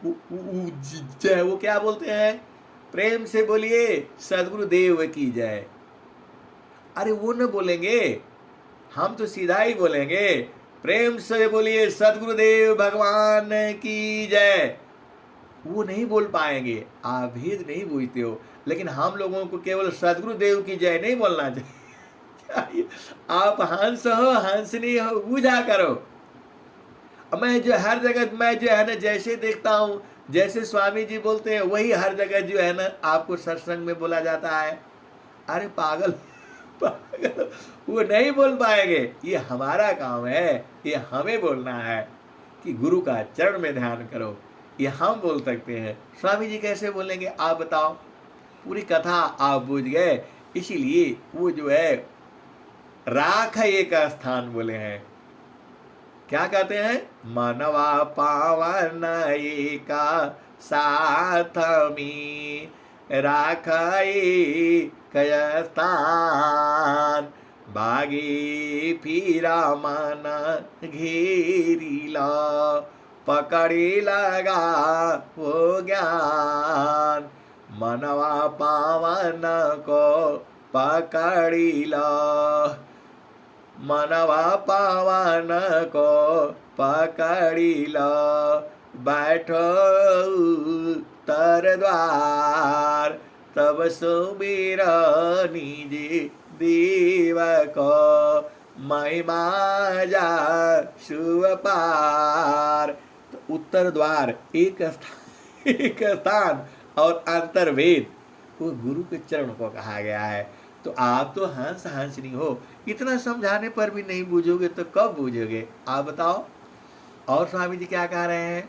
जय, वो क्या बोलते हैं, प्रेम से बोलिए सदगुरु देव की जय। अरे वो न बोलेंगे, हम तो सीधा ही बोलेंगे, प्रेम से बोलिए सद्गुरुदेव भगवान की जय। वो नहीं बोल पाएंगे, आप भेद नहीं बूझते हो, लेकिन हम लोगों को केवल सद्गुरुदेव की जय नहीं बोलना चाहिए। आप हंस हो, हंसनी हो, बूझा करो। मैं जो हर जगह, मैं जो है ना जैसे देखता हूँ, जैसे स्वामी जी बोलते हैं वही हर जगह जो है ना आपको सत्संग में बोला जाता है। अरे पागल, पागल, वो नहीं बोल पाएंगे। ये हमारा काम है, ये हमें बोलना है कि गुरु का चरण में ध्यान करो। ये हम बोल सकते हैं, स्वामी जी कैसे बोलेंगे आप बताओ? पूरी कथा आप बुझ गए। इसीलिए वो जो है राख एक स्थान बोले हैं। क्या कहते हैं? मनवा पावन एका साथ में राखाई कयस्तान, बागी फिरा मन घेरीला, पकड़ी लगा वो ज्ञान। मनवा पावन को पकड़ी ला, मनवा पावन को पकड़ी लो, बैठो तर द्वार, तब सुमिर निज देव को, महिमा जा शुभ पार। तो उत्तर द्वार एक स्थान और अंतर्वेद वो गुरु के चरण को कहा गया है। तो आप तो हंस हंसनी हो, इतना समझाने पर भी नहीं बूझोगे तो कब बूझोगे आप बताओ? और स्वामी जी क्या कह रहे हैं?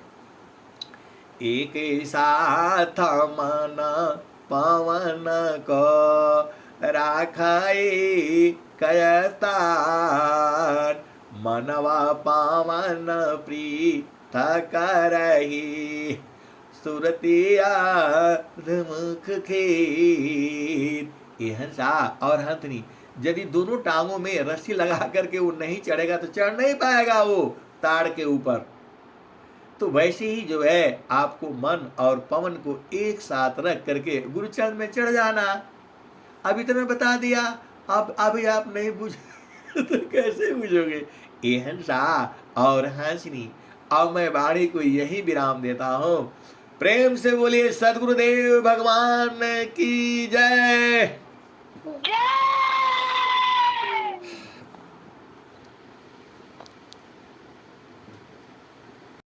एक साथ मन पवन को राखाई कयस्तान, मनवा पावन पृथक करही, सुरतिया मुख खेत। ये हंसा और हंसनी यदि दोनों टांगों में रस्सी लगा करके वो नहीं चढ़ेगा तो चढ़ नहीं पाएगा वो ताड़ के ऊपर। तो वैसे ही जो है आपको मन और पवन को एक साथ रख करके गुरुचरण में चढ़ जाना। अब इतना बता दिया, अब अभी आप नहीं बुझ तो कैसे बुझोगे? ये हंसा और हंसनी। अब मैं वाणी को यही विराम देता हूँ। प्रेम से बोलिए सद्गुरुदेव भगवान की जय।